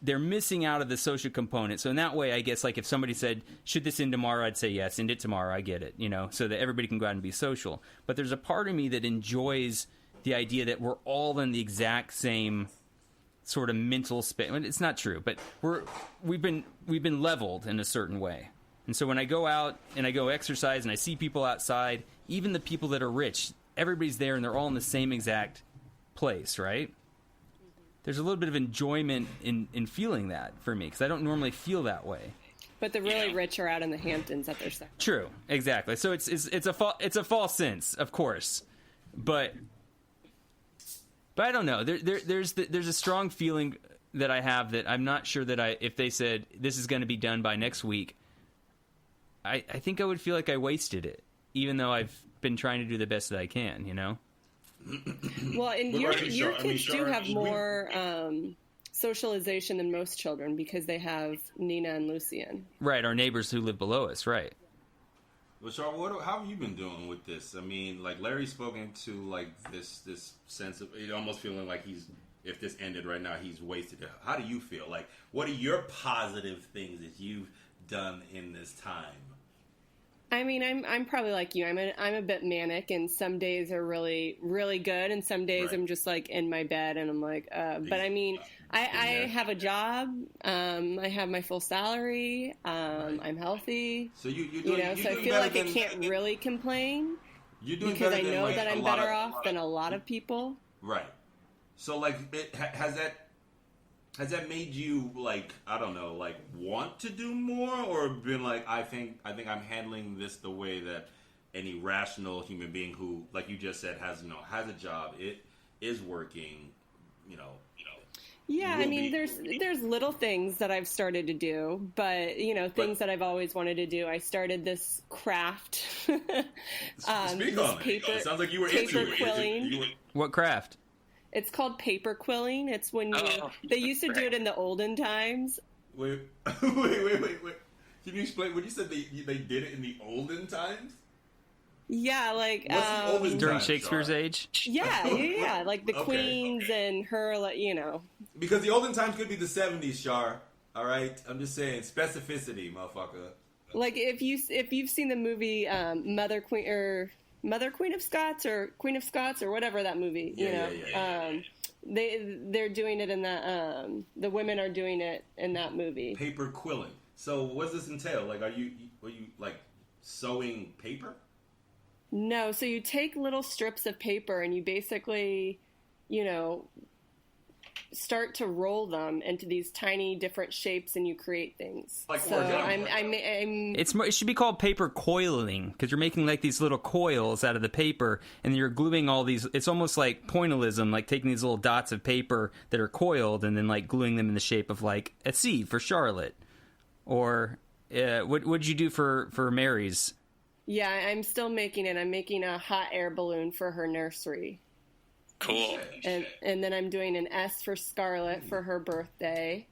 They're missing out of the social component. So in that way, I guess, like if somebody said, should this end tomorrow? I'd say yes, end it tomorrow. I get it, you know, so that everybody can go out and be social. But there's a part of me that enjoys the idea that we're all in the exact same sort of mental space. It's not true, but we've been leveled in a certain way. And so when I go out and I go exercise and I see people outside, even the people that are rich, everybody's there and they're all in the same exact place, right? There's a little bit of enjoyment in feeling that for me, because I don't normally feel that way. But the really rich are out in the Hamptons at their second. True, exactly. So it's a false sense, of course, but I don't know. There's a strong feeling that I have that I'm not sure that if they said this is going to be done by next week, I think I would feel like I wasted it, even though I've been trying to do the best that I can, you know? Well, and your kids do have more socialization than most children because they have Nina and Lucian. Right, our neighbors who live below us, right. Well, Char, how have you been doing with this? I mean, like Larry's spoken to like this sense of it almost feeling like if this ended right now, he's wasted it. How do you feel? Like, what are your positive things that you've done in this time? I mean, I'm probably like you. I'm a bit manic, and some days are really, really good, and some days I'm just like in my bed, and I'm like, but I mean, I have a job. I have my full salary. I'm healthy. So you're doing, so I feel like I can't really complain. You're doing because better I know than, that I'm better off than a lot of people. Right. So like, has that made you, like, I don't know, like, want to do more? Or been like, I think I'm handling this the way that any rational human being who, like you just said, has a job, it is working, you know. Yeah, I mean, there's little things that I've started to do, but, things that I've always wanted to do. I started this craft. Speak on paper, it. It sounds like you were paper into quilling. What craft? It's called paper quilling. It's when they used to do it in the olden times. Wait. Can you explain? When you said they did it in the olden times? Yeah, like what's the olden during times, Shakespeare's age. Yeah, like the queens and her, like, Because the olden times could be the 70s, Char. All right, I'm just saying specificity, motherfucker. Like if you've seen the movie Mother Queen of Scots or Queen of Scots or whatever that movie, they're doing it in that. The women are doing it in that movie. Paper quilling. So what does this entail? Like, are you like sewing paper? No. So you take little strips of paper and you basically, start to roll them into these tiny different shapes and you create things. Like, so it should be called paper coiling, because you're making like these little coils out of the paper and you're gluing all these. It's almost like pointillism, like taking these little dots of paper that are coiled and then like gluing them in the shape of like a seed for Charlotte. Or what'd you do for Mary's? Yeah, I'm still making it. I'm making a hot air balloon for her nursery. Cool. And then I'm doing an S for Scarlett for her birthday.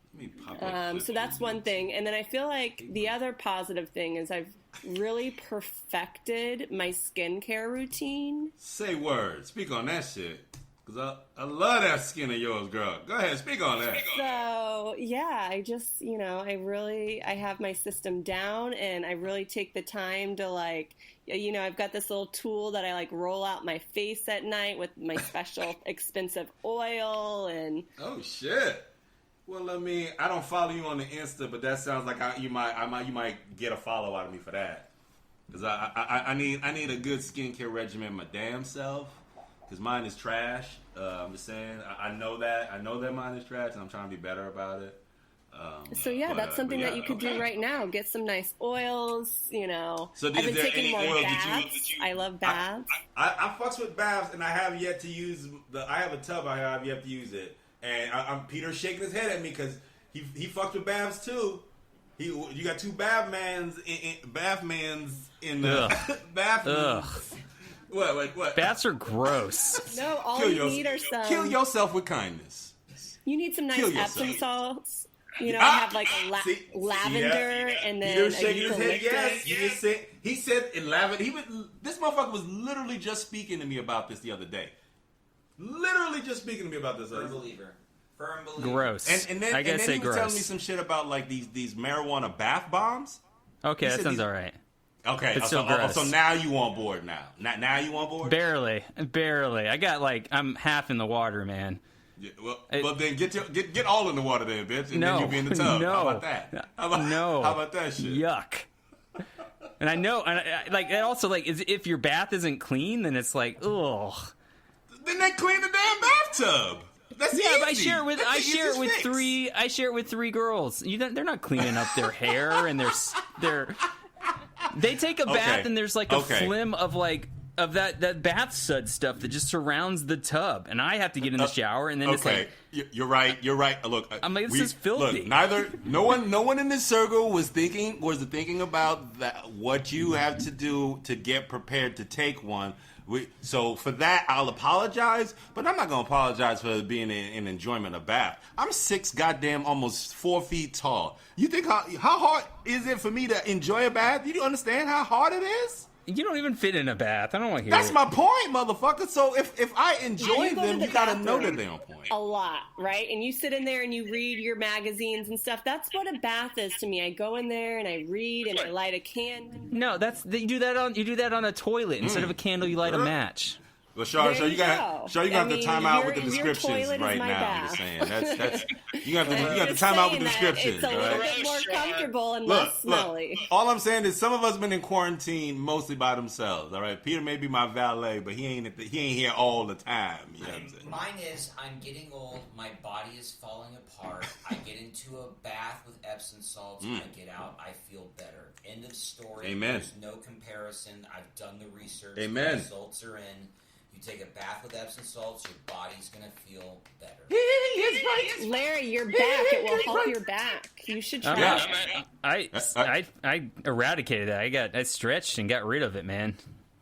So that's one thing. And then I feel like the other positive thing is I've really perfected my skincare routine. Say words. Speak on that shit. Because I love that skin of yours, girl. Go ahead, speak on that. So, yeah, I just, I have my system down, and I really take the time to, like, I've got this little tool that I, like, roll out my face at night with my special expensive oil, and... Oh, shit. Well, I don't follow you on the Insta, but that sounds like you might get a follow out of me for that. Because I need a good skincare regimen my damn self. Because mine is trash. I'm just saying. I know that. I know that mine is trash, and I'm trying to be better about it. That's something that you could do right now. Get some nice oils, So I've been taking more baths. I love baths. I fucks with baths, and I have yet to use I have a tub. I have yet to use it. And Peter's shaking his head at me because he fucks with baths, too. You got two bathmans in the bathroom. What? Baths are gross. No, all you need are some... Kill yourself with kindness. You need some nice Kill Epsom yourself. salts. You know, have like a lavender and then Peter a shaking his head. eucalyptus. Yes, he said in lavender. This motherfucker was literally just speaking to me about this the other day. Literally just speaking to me about this. Firm believer. Gross. And then, I gotta say he was gross. telling me some shit about like these marijuana bath bombs. Okay, He that said sounds these- all right. Okay, It's still gross. so now you on board now. Now you on board? Barely. I got I'm half in the water, man. Yeah, well, then get all in the water then, bitch, and then you be in the tub. No. How about that? How about that shit? Yuck. And I know, and it also if your bath isn't clean, then it's like, ugh. Then they clean the damn bathtub. That's Yeah, easy. but I share it with That's the easiest fix. three. I share it with 3 girls. They're not cleaning up their hair and their. They take a bath Okay. and there's like a Okay. flim of that bath sud stuff that just surrounds the tub, and I have to get in the shower, and then it's like, You're right. Look, I'm like, this is filthy. Look, no one in this circle was thinking about what you have to do to get prepared to take one. So for that, I'll apologize, but I'm not gonna apologize for being in enjoyment of bath. I'm 6 goddamn almost 4 feet tall. You think how hard is it for me to enjoy a bath? You understand how hard it is? you don't even fit in a bath. I don't want to hear That's it. my point, motherfucker. So if I enjoy You go to them, the you gotta know that bathroom they're on point. a lot, right? And you sit in there and you read your magazines and stuff. That's what a bath is to me. I go in there and I read and I light a candle. No, you do that on a toilet instead of a candle. You light a match. Well, Shar, There you you gotta go. have to time out with the your descriptions toilet is right my now. I'm bath. just saying that's you have to Just time out with saying the that descriptions. It's a little All right? bit more comfortable and Look, less smelly. all I'm saying is some of us been in quarantine mostly by themselves. All right, Peter may be my valet, but he ain't here all the time. You know what I'm saying? Mine is, I'm getting old, my body is falling apart, I get into a bath with Epsom salts, I get out, I feel better. End of story. Amen. There's no comparison. I've done the research. Amen. The results are in. You take a bath with Epsom salts, your body's going to feel better. Larry, your back, it will help your back. You should try Yeah. it. I eradicated that. I stretched and got rid of it, man.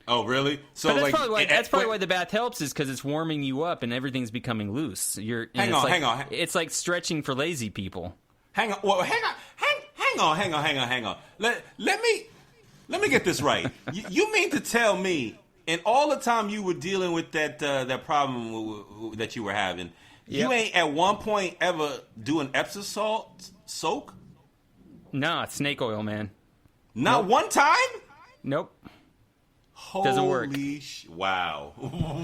Oh, really? So But like that's probably why the bath helps, is because it's warming you up and everything's becoming loose. Hang on. It's like stretching for lazy people. Hang on. Let me get this right. You mean to tell me, in all the time you were dealing with that problem that you were having, you ain't at one point ever do an Epsom salt soak? No, it's snake oil, man. Not one time? Nope. Holy Doesn't work. Wow.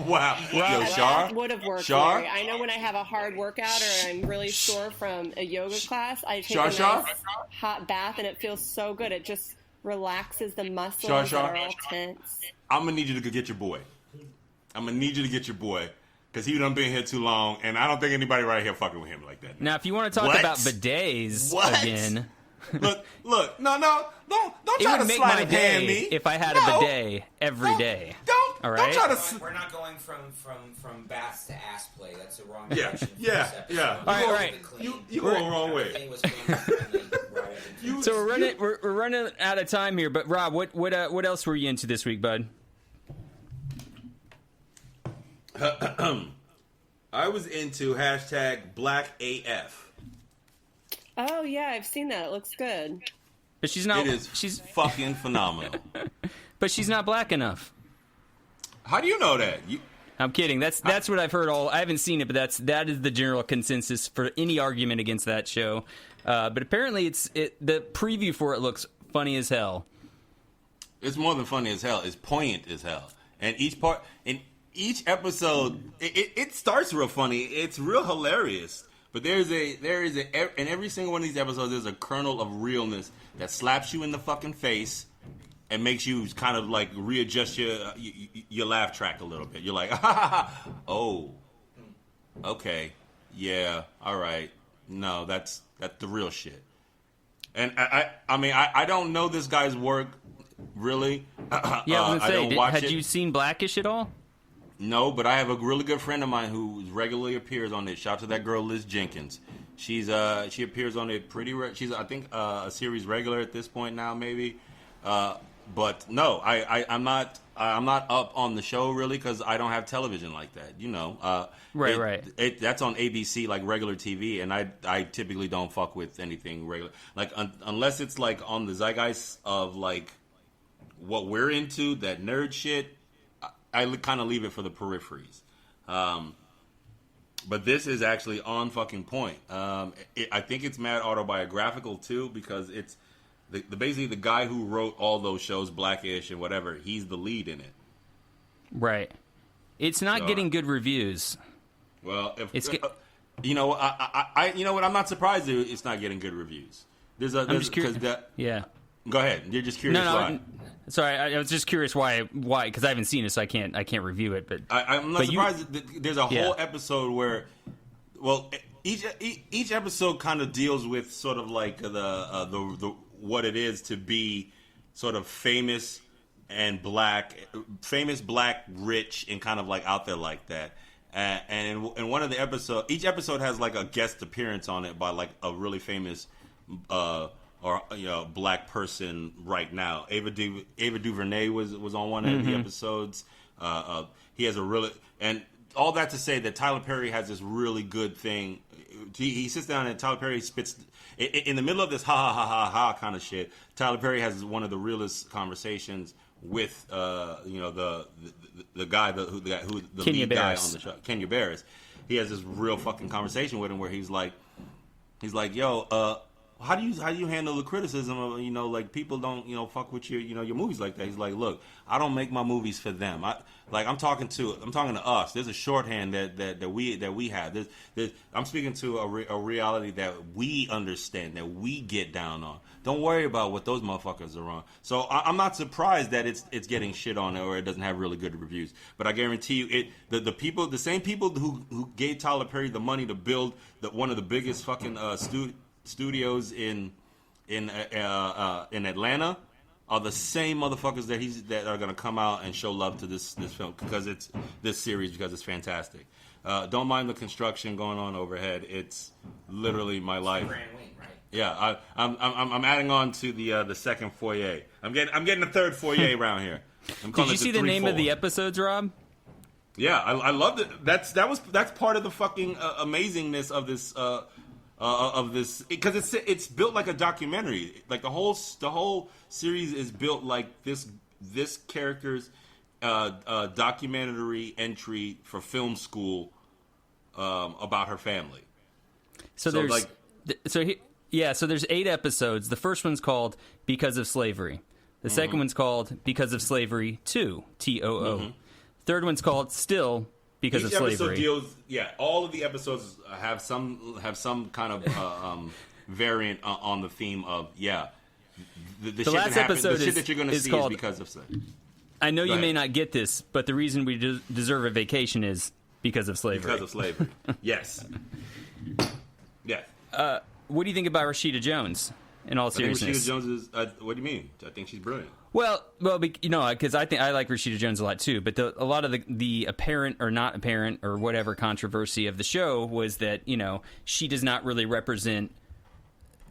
Wow. Yo, That Shar? would have worked. Shar? Larry. I know when I have a hard workout or I'm really sore from a yoga class, I take Shar, a Shar? nice hot bath and it feels so good. It just relaxes the muscles Shar, that Shar? are all tense. I'm going to need you to go get your boy. Because he done been here too long, and I don't think anybody right here fucking with him like that. Now, if you want to talk What? about bidets What? again, Look, no, don't it try would to make slide my a pan day me. if I had No. a bidet every day. All right? Don't try to. We're not going from baths to ass play. That's the wrong Yeah, direction. for yeah, this episode. yeah. All right. You going the wrong way. Everything was family-friendly right up until- So we're running out of time here. But Rob, what else were you into this week, bud? I was into #BlackAF. Oh yeah, I've seen that. It looks good. But she's not. It is She's. fucking phenomenal. But she's not black enough. How do you know that? I'm kidding. That's what I've heard. I haven't seen it, but that is the general consensus for any argument against that show. But apparently, the preview for it looks funny as hell. It's more than funny as hell. It's poignant as hell. And each episode, it starts real funny. It's real hilarious. But there is in every single one of these episodes, there's a kernel of realness that slaps you in the fucking face and makes you kind of like readjust your laugh track a little bit. You're like, oh, okay, yeah, all right. No, that's the real shit. And I don't know this guy's work really. Yeah, I was I gonna don't say, watch had it. you seen Blackish at all? No, but I have a really good friend of mine who regularly appears on it. Shout out to that girl Liz Jenkins. She appears on it pretty. She's I think a series regular at this point now, maybe. But no, I'm not up on the show really because I don't have television like that. Right. That's on ABC, like regular TV, and I typically don't fuck with anything regular, like unless it's like on the zeitgeist of like what we're into, that nerd shit. I kind of leave it for the peripheries. But this is actually on fucking point. I think it's mad autobiographical too because it's basically the guy who wrote all those shows, Blackish and whatever. He's the lead in it. Right. It's not getting good reviews. Well, you know what? I'm not surprised it's not getting good reviews. I'm just curious. Yeah. Go ahead. You're just curious why. Sorry, I was just curious why? Because I haven't seen it, so I can't review it. But I'm not surprised. There's a whole episode where, well, each episode kind of deals with sort of like the what it is to be sort of famous, black, rich, and kind of like out there like that. And in one of the episodes, each episode has like a guest appearance on it by like a really famous black person right now. Ava DuVernay was on one of the episodes. He has a really, and all that to say that Tyler Perry has this really good thing. He sits down and Tyler Perry spits in the middle of this ha ha ha ha ha kind of shit. Tyler Perry has one of the realest conversations with the guy who the lead guy on the show, Kenya Barris. He has this real fucking conversation with him where he's like, yo, how do you handle the criticism of like people don't fuck with your movies like that? He's like, look, I don't make my movies for them. I'm talking to us. There's a shorthand that we have. I'm speaking to a reality that we understand, that we get down on. Don't worry about what those motherfuckers are on. So I'm not surprised that it's getting shit on or it doesn't have really good reviews. But I guarantee you, the same people who gave Tyler Perry the money to build one of the biggest fucking studios in Atlanta are the same motherfuckers that are going to come out and show love to this film because it's fantastic. Don't mind the construction going on overhead. It's literally my life. Grand Wing, right? Yeah, I'm adding on to the second foyer. I'm getting a third foyer around here. Did you see the name of the episodes, Rob? Yeah, I loved it. That's part of the fucking amazingness of this. Because it's built like a documentary. Like the whole series is built like this character's documentary entry for film school about her family. So there's 8 episodes. The first one's called Because of Slavery. The second one's called Because of Slavery 2, TOO. Third one's called Still Because of Slavery. All of the episodes have some kind of variant on the theme of the shit last episode the shit that you're going to see called, is because of slavery. I know you may not get this, but the reason we deserve a vacation is because of slavery. Because of slavery. Yes. Yeah. What do you think about Rashida Jones? In all seriousness, Rashida Jones is. What do you mean? I think she's brilliant. Well, because I like Rashida Jones a lot too. But a lot of the apparent or not apparent or whatever controversy of the show was that she does not really represent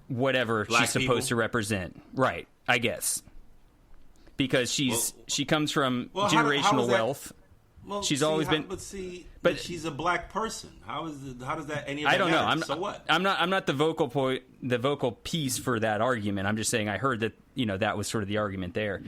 whatever Black she's supposed to represent. Right, I guess, because she comes from generational wealth. Well, she's always been. But she's a black person. How does that any of that I don't matter? know. So what? I'm not the vocal piece for that argument. I'm just saying I heard that that was sort of the argument there.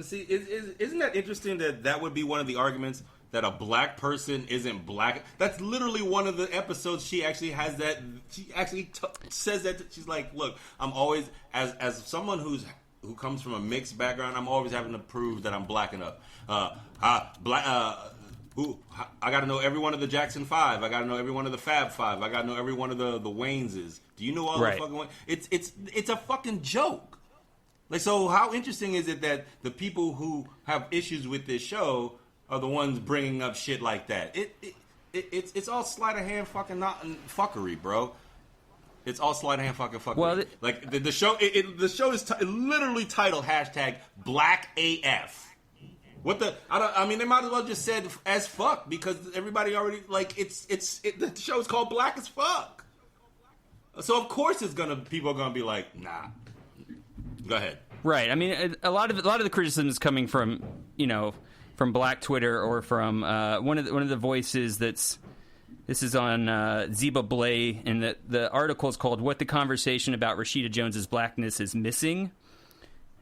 See, isn't that interesting that would be one of the arguments that a black person isn't black? That's literally one of the episodes. She actually has that. She actually says that. She's like, look, I'm always as someone who comes from a mixed background, I'm always having to prove that I'm black enough. I got to know every one of the Jackson 5. I got to know every one of the Fab 5. I got to know every one of the Wayneses. Do you know all the fucking Waynes? It's a fucking joke. Like, so how interesting is it that the people who have issues with this show are the ones bringing up shit like that? It's all sleight of hand fucking not fuckery, bro. It's all sleight of hand fucking fuckery. Well, like the show, the show is literally titled #BlackAF. What the? I mean, they might as well just said as fuck because everybody already the show's called Black as Fuck. So of course people are gonna be like, nah. Go ahead. Right. I mean, a lot of the criticism is coming from, from Black Twitter or from one of the voices that's. This is on Zeba Blay, and the article is called "What the Conversation About Rashida Jones's Blackness is Missing."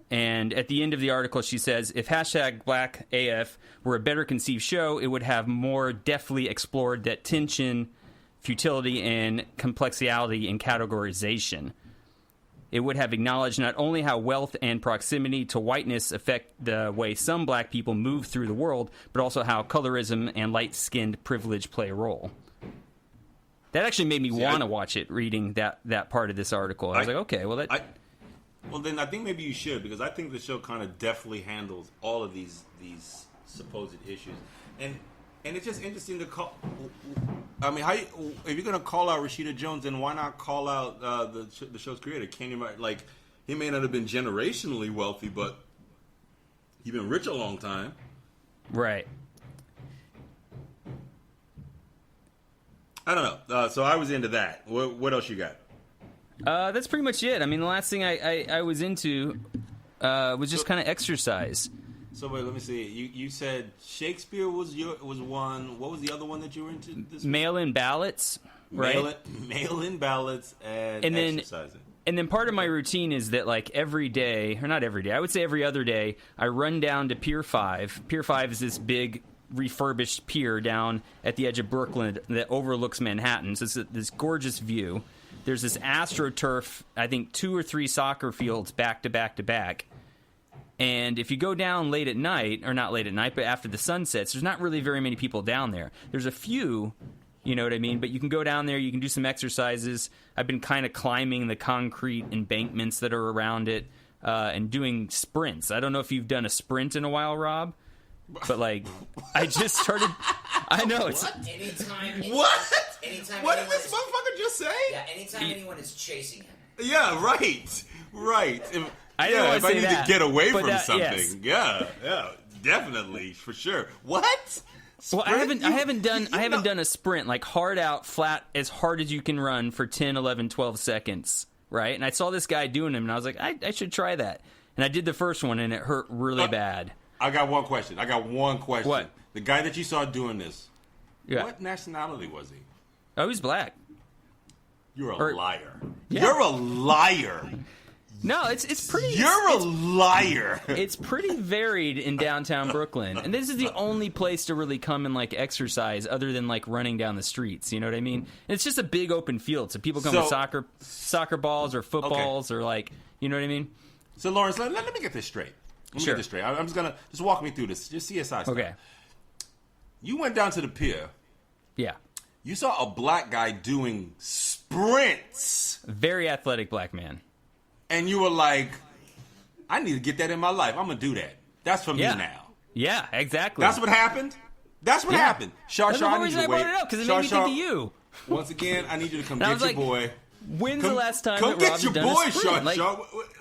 And at the end of the article, she says, if #BlackAF were a better conceived show, it would have more deftly explored that tension, futility, and complexity in categorization. It would have acknowledged not only how wealth and proximity to whiteness affect the way some black people move through the world, but also how colorism and light-skinned privilege play a role. That actually made me want to watch it, reading that part of this article. I was like, okay, well, well, then I think maybe you should, because I think the show kind of deftly handles all of these supposed issues, and it's just interesting to call. I mean, if you're gonna call out Rashida Jones, then why not call out the show's creator? He may not have been generationally wealthy, but he's been rich a long time, right? I don't know. So I was into that. What else you got? That's pretty much it. I mean, the last thing I was into was just kind of exercise. So wait, let me see. You said Shakespeare was one. What was the other one that you were into? Mail-in ballots, right? Mail-in ballots and exercising. And then part of my routine is that, like, every day, or not every day, I would say every other day, I run down to Pier 5. Pier 5 is this big refurbished pier down at the edge of Brooklyn that overlooks Manhattan. So it's this gorgeous view. There's this AstroTurf, I think 2 or 3 soccer fields back to back to back. And if you go down late at night, or not late at night, but after the sun sets, there's not really very many people down there. There's a few, you know what I mean? But you can go down there, you can do some exercises. I've been kind of climbing the concrete embankments that are around it and doing sprints. I don't know if you've done a sprint in a while, Rob. But, like, I just started... I know, it's... What? Anytime what did anyone this motherfucker just say? Yeah, anytime anyone is chasing him. Yeah, right. If I need to get away from something. Yes. Yeah, definitely, for sure. What? Well, I haven't done a sprint, like, hard out, flat, as hard as you can run for 10, 11, 12 seconds, right? And I saw this guy doing them, and I was like, I should try that. And I did the first one, and it hurt really bad. I got one question. What? The guy that you saw doing this, yeah. What nationality was he? Oh, he's black. You're a liar. Yeah. You're a liar. No, it's pretty... You're a liar. It's pretty varied in downtown Brooklyn. And this is the only place to really come and, like, exercise other than, like, running down the streets. You know what I mean? And it's just a big open field. So people come with soccer balls or footballs or, like, you know what I mean? So, Lawrence, let me get this straight. Sure. Get this straight. I'm just going to... Just walk me through this. Just CSI stuff. Okay. You went down to the pier. Yeah. You saw a black guy doing sprints. Very athletic black man. And you were like, I need to get that in my life. I'm going to do that. That's for me now. Yeah, exactly. That's what happened? That's what happened. Shar, that's the whole reason I brought it up, because it made me think of you. Once again, I need you to come get your boy. When's the last time that Rob done a sprint?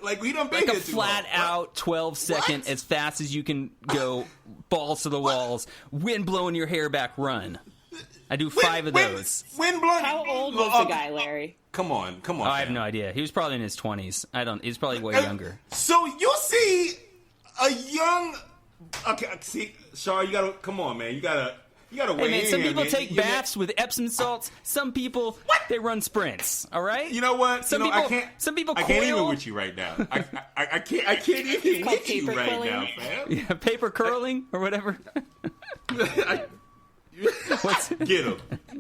Like, we don't like a flat out 12-second, as fast as you can go, balls to the walls, wind blowing your hair back, run. I do 5 of those. Wind blowing. How old was the guy, Larry? Come on. Oh, I have no idea. He was probably in his 20s. He's probably way younger. So you'll see a young. Okay, see, Shar, you gotta come on, man. You gotta weigh in. Some people take baths with Epsom salts. Some people they run sprints. All right. You know what? Some people. I can't even with you right now. I can't even with you right quilling. now, fam. Yeah, paper curling or whatever.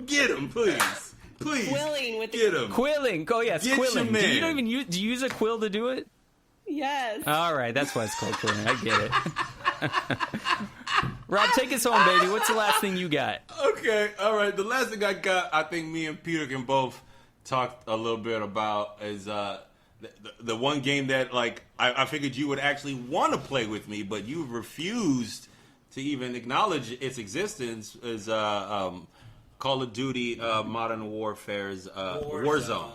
Get him, please. Quilling with get him. Quilling. Oh yes, Get quilling. Your man. Do you even use a quill to do it? Yes. All right, that's why it's called quilling. I get it. Rob, take us home, baby. What's the last thing you got? Okay, all right. The last thing I got, I think me and Peter can both talk a little bit about is the one game that I figured you would actually want to play with me, but you refused to even acknowledge its existence is Call of Duty Modern Warfare's Warzone.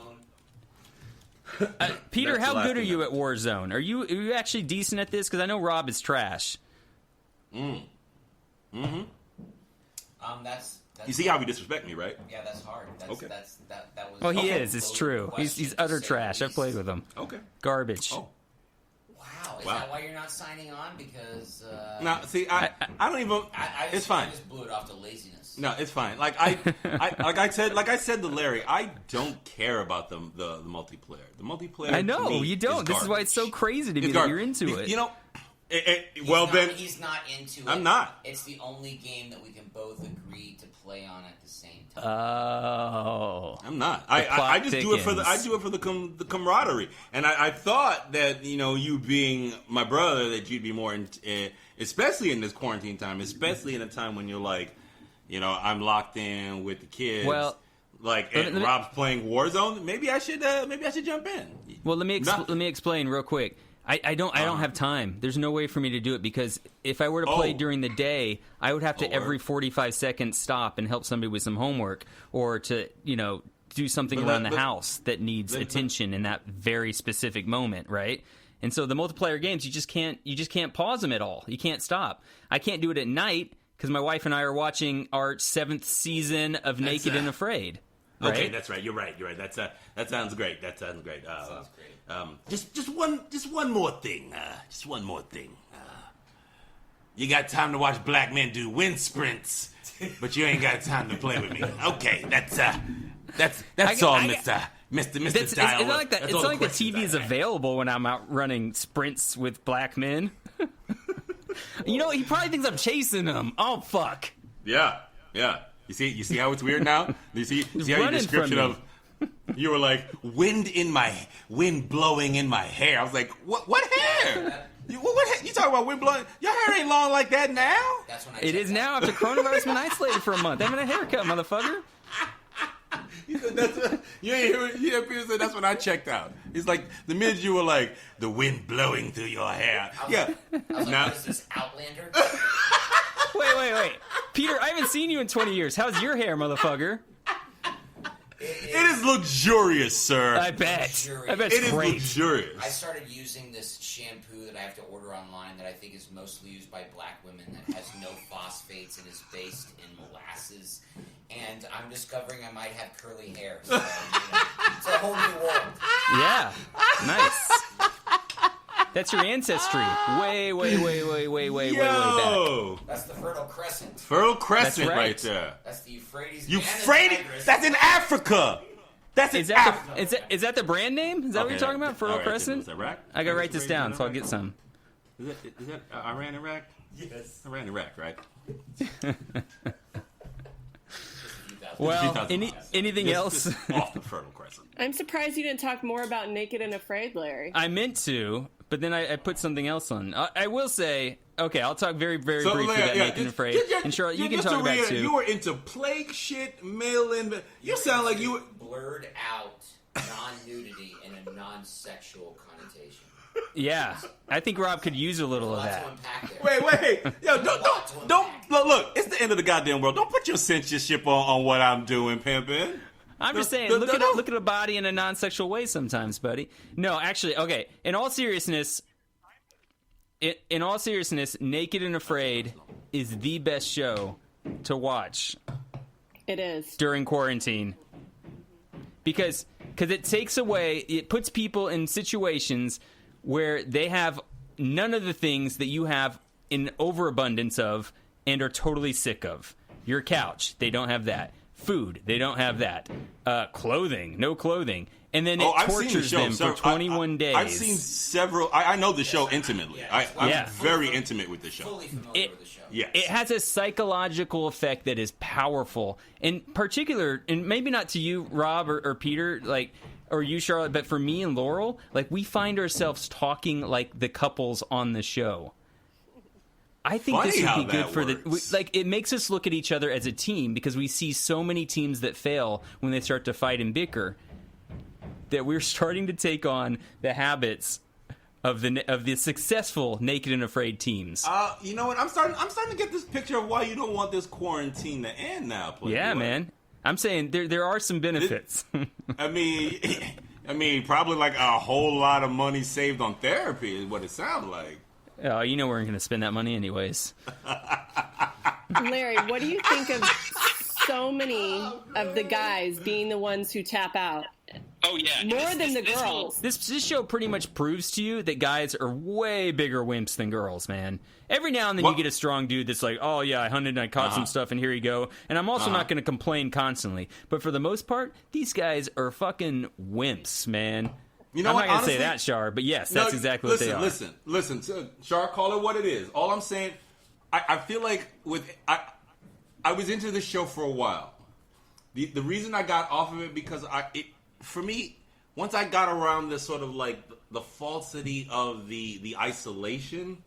Peter, how good are you at Warzone? Are you actually decent at this? Because I know Rob is trash. That's you see how he disrespect me, right? Yeah, that's hard. Okay. That was. Well, he is. It's true. He's utter trash. I've played with him. Okay. Garbage. Oh. Wow. Wow, is Wow. that why you're not signing on? Because No, see, I don't even. It's fine. I just blew it off to laziness. No, it's fine. Like I said to Larry, I don't care about the multiplayer. The multiplayer. I know to me you don't. This is why it's so crazy to me that you're into it. You know. He's not into it. I'm not. It's the only game that we can both agree to play on at the same time. Oh, I'm not. I just do it for the camaraderie. And I thought that you being my brother that you'd be more, especially in this quarantine time, especially in a time when you're like, I'm locked in with the kids. Well, and Rob's playing Warzone. Maybe I should jump in. Well, let me explain real quick. I don't have time. There's no way for me to do it because if I were to play during the day, I would have to every 45 seconds stop and help somebody with some homework or to do something around the house that needs attention in that very specific moment, right? And so the multiplayer games, you just can't pause them at all. You can't stop. I can't do it at night because my wife and I are watching our 7th season of Naked and Afraid. Right? Okay, that's right. You're right. That sounds great. Sounds great. Just one more thing. You got time to watch black men do wind sprints, but you ain't got time to play with me. Okay, that's all, Mr. It's Dial. not like that. It's not like the TV is available when I'm out running sprints with black men. He probably thinks I'm chasing him. Oh fuck. Yeah. You see how it's weird now? You see how your description of you were like wind blowing in my hair. I was like, what hair? What you talking about wind blowing? Your hair ain't long like that now. That's when it is now after coronavirus been isolated for a month. Having a haircut, motherfucker. You ain't hear Peter say that's when I checked out. It's like the minute you were like the wind blowing through your hair. I was like, what is this, Outlander? Wait. Peter, I haven't seen you in 20 years. How's your hair, motherfucker? It is luxurious, sir. I bet. Luxurious. It's great. Is luxurious. I started using this shampoo that I have to order online that I think is mostly used by black women that has no phosphates and is based in molasses. And I'm discovering I might have curly hair. So, it's a whole new world. Yeah. Nice. That's your ancestry. Way back. That's the Fertile Crescent. Fertile Crescent That's right there. That's the Euphrates. Euphrates? That's in Africa. Is that the brand name? Is that what you're talking about? Fertile Crescent? Is that Iraq? I gotta write this down so I'll get some. Is that Iran, Iraq? Yes. Iran, Iraq, right? Well, anything else? Off the Fertile Crescent. I'm surprised you didn't talk more about Naked and Afraid, Larry. I meant to, but then I put something else on. I will say, okay, I'll talk very, very briefly about Naked and Afraid. And Charlotte, you can talk about it too. You were into plague shit, mail-in. You sound like you were... blurred out non-nudity in a non-sexual connotation. Yeah, I think Rob could use a little of that. Wait. Yo, don't look, it's the end of the goddamn world. Don't put your censorship on what I'm doing, pimpin'. I'm just saying, look at a body in a non-sexual way sometimes, buddy. No, actually, okay, in all seriousness, Naked and Afraid is the best show to watch. It is. During quarantine. Because it takes away, it puts people in situations where they have none of the things that you have in overabundance of and are totally sick of. Your couch, they don't have that. Food, they don't have that. Clothing, no clothing. And then it tortures them for 21 days. I've seen several. I know the show intimately. I'm very intimate with the show. Fully familiar with the show. Yes. It has a psychological effect that is powerful. In particular, and maybe not to you, Rob or Peter, or you, Charlotte, but for me and Laurel, we find ourselves talking like the couples on the show. I think this would be good for it makes us look at each other as a team because we see so many teams that fail when they start to fight and bicker that we're starting to take on the habits of the successful Naked and Afraid teams. You know what? I'm starting to get this picture of why you don't want this quarantine to end now. Yeah, man. I'm saying there are some benefits. I mean, probably a whole lot of money saved on therapy is what it sounds like. Oh, you know we're going to spend that money anyways. Larry, what do you think of so many of the guys being the ones who tap out? Oh yeah, more than the girls. This show pretty much proves to you that guys are way bigger wimps than girls, man. Every now and then you get a strong dude that's like, oh yeah, I hunted and I caught some stuff and here you go. And I'm also not going to complain constantly. But for the most part, these guys are fucking wimps, man. You know I'm what? not going to Honestly, say that, Shar, but yes, that's exactly what they are. Listen, Shar, call it what it is. All I'm saying, I feel like I was into this show for a while. The reason I got off of it because for me, once I got around this sort of like the falsity of the isolation,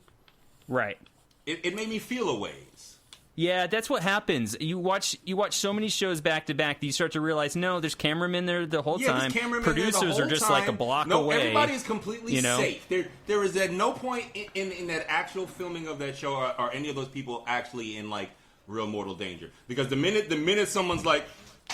right? It made me feel a ways. Yeah, that's what happens. You watch so many shows back to back that you start to realize, no, there's cameramen there the whole time. Producers are just like a block away. Everybody is completely safe. There is at no point in that actual filming of that show are any of those people actually in like real mortal danger. Because the minute someone's like,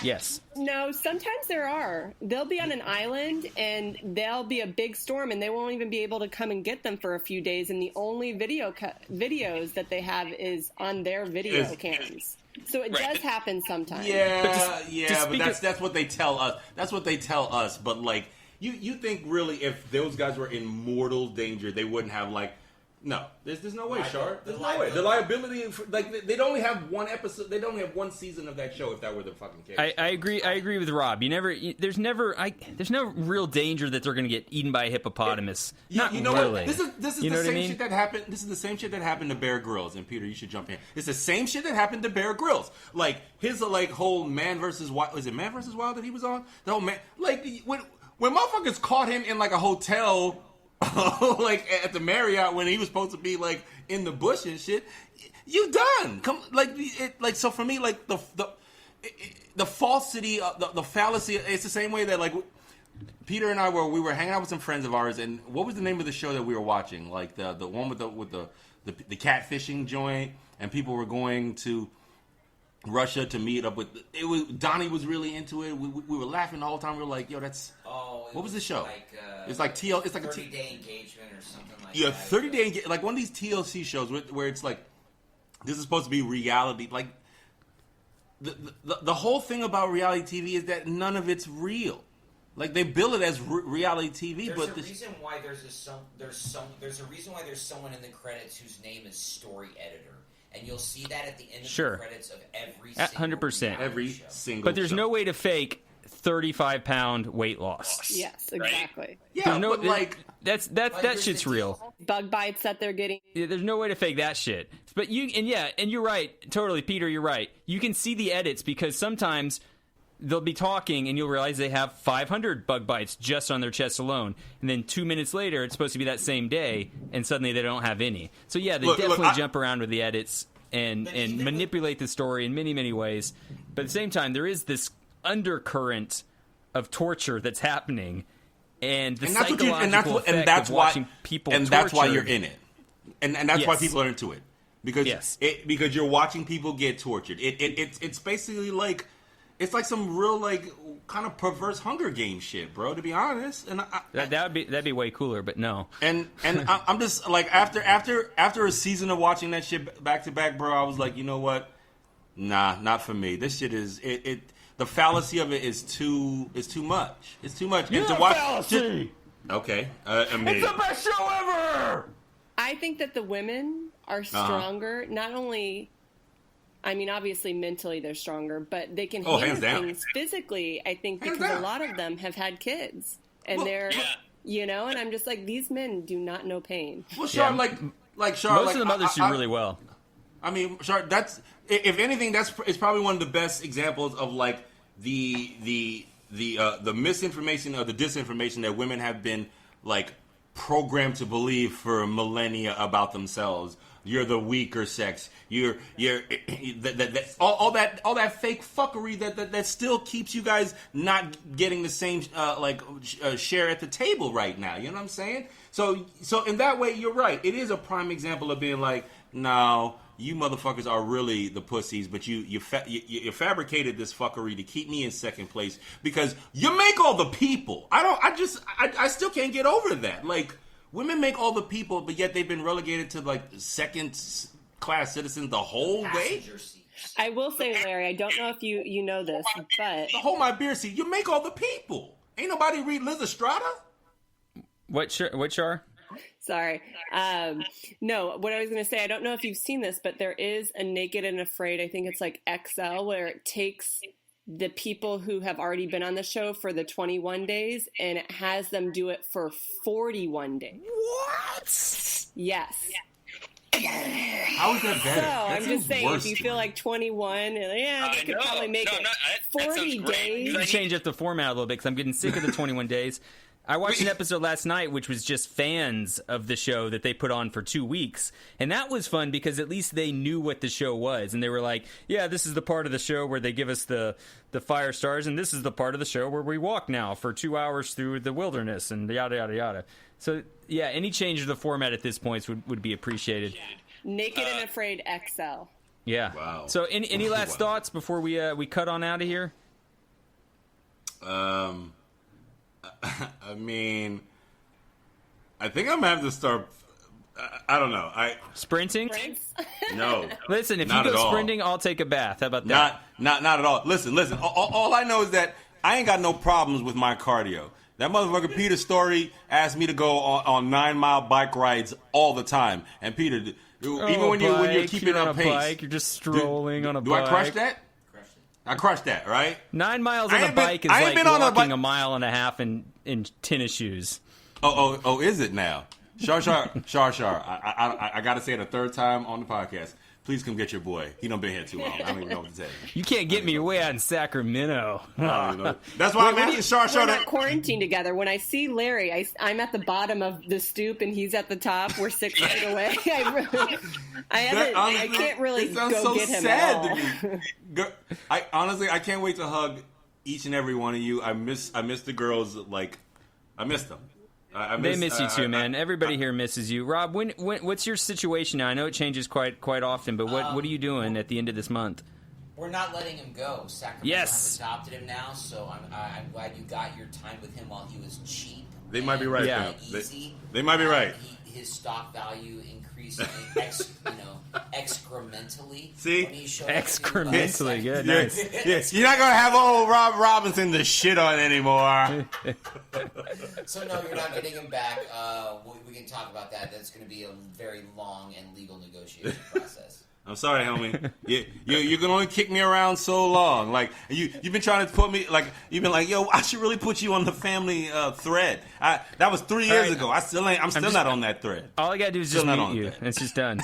yes. No, sometimes there are. They'll be on an island and there'll be a big storm and they won't even be able to come and get them for a few days. And the only videos that they have is on their video cams. So it does happen sometimes. Yeah, but that's what they tell us. That's what they tell us. But like, you think really if those guys were in mortal danger, they wouldn't have like. No, there's no way, Shar. There's no way. The liability, like they'd only have one episode. They'd only have one season of that show if that were the fucking case. I agree. I agree with Rob. There's no real danger that they're going to get eaten by a hippopotamus. Not you know really. What? This is the same shit that happened. This is the same shit that happened to Bear Grylls. And Peter, you should jump in. It's the same shit that happened to Bear Grylls. Like his like whole Man versus Wild. Was it Man versus Wild that he was on? The whole man. Like when motherfuckers caught him in like a hotel. Like at the Marriott when he was supposed to be like in the bush and shit, you done. Come like so for me like the falsity, the fallacy. It's the same way that like Peter and we were hanging out with some friends of ours, and what was the name of the show that we were watching? Like the one with the catfishing joint, and people were going to Russia to meet up with. It was Donnie was really into it. We were laughing the whole time. We were like, "Yo, that's." What was the show? It's like TL. It's like 30-day engagement or something like that. Yeah, 30-day like one of these TLC shows where it's like this is supposed to be reality. Like the whole thing about reality TV is that none of it's real. Like they bill it as reality TV, there's a reason why there's a reason why there's someone in the credits whose name is story editor. And you'll see that at the end of the credits of every single 100%. Every show. single But there's show. no way to fake 35-pound weight loss. Yes, exactly. Right? Yeah, but like that shit's real. Bug bites that they're getting. Yeah, there's no way to fake that shit. But you're right, totally, Peter. You're right. You can see the edits because sometimes they'll be talking and you'll realize they have 500 bug bites just on their chest alone, and then 2 minutes later it's supposed to be that same day, and suddenly they don't have any. So yeah, they definitely jump around with the edits and manipulate the story in many, many ways. But at the same time, there is this undercurrent of torture that's happening, and the psychological effect of watching people tortured. That's why you're in it, and that's why people are into it because because you're watching people get tortured. It's basically like it's like some real like kind of perverse Hunger Games shit, bro. To be honest, and that'd be way cooler, but no. And I'm just like after a season of watching that shit back to back, bro. I was like, you know what? Nah, not for me. This shit is it. The fallacy of it is too much. It's too much. You're and to a watch, fallacy. Okay, it's the best show ever. I think that the women are stronger. Not only, I mean, obviously mentally they're stronger, but they can handle things physically. I think because a lot of them have had kids, and they're, and I'm just like, these men do not know pain. Well, Char, like Char, most of the mothers do really well. I mean, Char, that's if anything, it's probably one of the best examples of like the misinformation or the disinformation that women have been like programmed to believe for millennia about themselves. You're the weaker sex. You're all that fake fuckery that still keeps you guys not getting the same share at the table right now. You know what I'm saying? So in that way, you're right. It is a prime example of being like, no, you motherfuckers are really the pussies, but you fabricated this fuckery to keep me in second place because you make all the people. I still can't get over that. Like, women make all the people, but yet they've been relegated to like second class citizens the whole way. I will say, Larry, I don't know if you know this, but hold my beer seat. You make all the people, Ain't nobody read Liz Estrada? What Char? Sorry. No, what I was going to say, I don't know if you've seen this, but there is a Naked and Afraid, I think it's like XL, where it takes the people who have already been on the show for the 21 days and it has them do it for 41 days. What? Yes. How is that better? So I'm just saying, if you feel like 21, they could probably make it 40 days. You can change up the format a little bit because I'm getting sick of the 21 days. I watched an episode last night, which was just fans of the show that they put on for 2 weeks. And that was fun because at least they knew what the show was. And they were like, yeah, this is the part of the show where they give us the fire stars. And this is the part of the show where we walk now for 2 hours through the wilderness and yada, yada, yada. So, yeah, any change of the format at this point would be appreciated. Naked and Afraid XL. Yeah. Wow. So any last thoughts before we cut on out of here? I mean, I think I'm gonna have to start. I don't know. Sprinting? No. Listen, if not you go at all. sprinting, I'll take a bath. How about that? Not at all. Listen. All I know is that I ain't got no problems with my cardio. That motherfucker Peter Story asked me to go on 9-mile bike rides all the time, and Peter, even when you're keeping on up a pace, bike, you're just strolling on a do bike. I crush that? I crushed that, right? 9 miles on I a ain't been- bike is I ain't like been on a walking bike- a mile and a half in tennis shoes. Oh, is it now? Shar. I got to say it a third time on the podcast. Please come get your boy. He done been here too long. I don't even know what to tell you. You can't get me way out in Sacramento. That's why I'm asking Shar. We're not quarantined together. When I see Larry, I'm at the bottom of the stoop and he's at the top. We're 6 feet away. I can't really go so get him sad at all. to me. I can't wait to hug each and every one of you. I miss the girls. Like, I miss them. They miss you too, man. Everybody here misses you. Rob, what's your situation now? I know it changes quite often, but what are you doing at the end of this month? We're not letting him go. Sacramento has adopted him now, so I'm glad you got your time with him while he was cheap. They might be right. Yeah. Easy. They might be right. His stock value increased, excrementally. See? When he showed Excrementally, good, nice. Yes, you're not gonna have old Rob Robinson to shit on anymore. So no, you're not getting him back. We can talk about that. That's going to be a very long and legal negotiation process. I'm sorry, homie. You can only kick me around so long. Like you've been trying to put me like you've been like, yo, I should really put you on the family thread. That was 3 years ago. I'm still not on that thread. All I gotta do is just meet you. It's just done.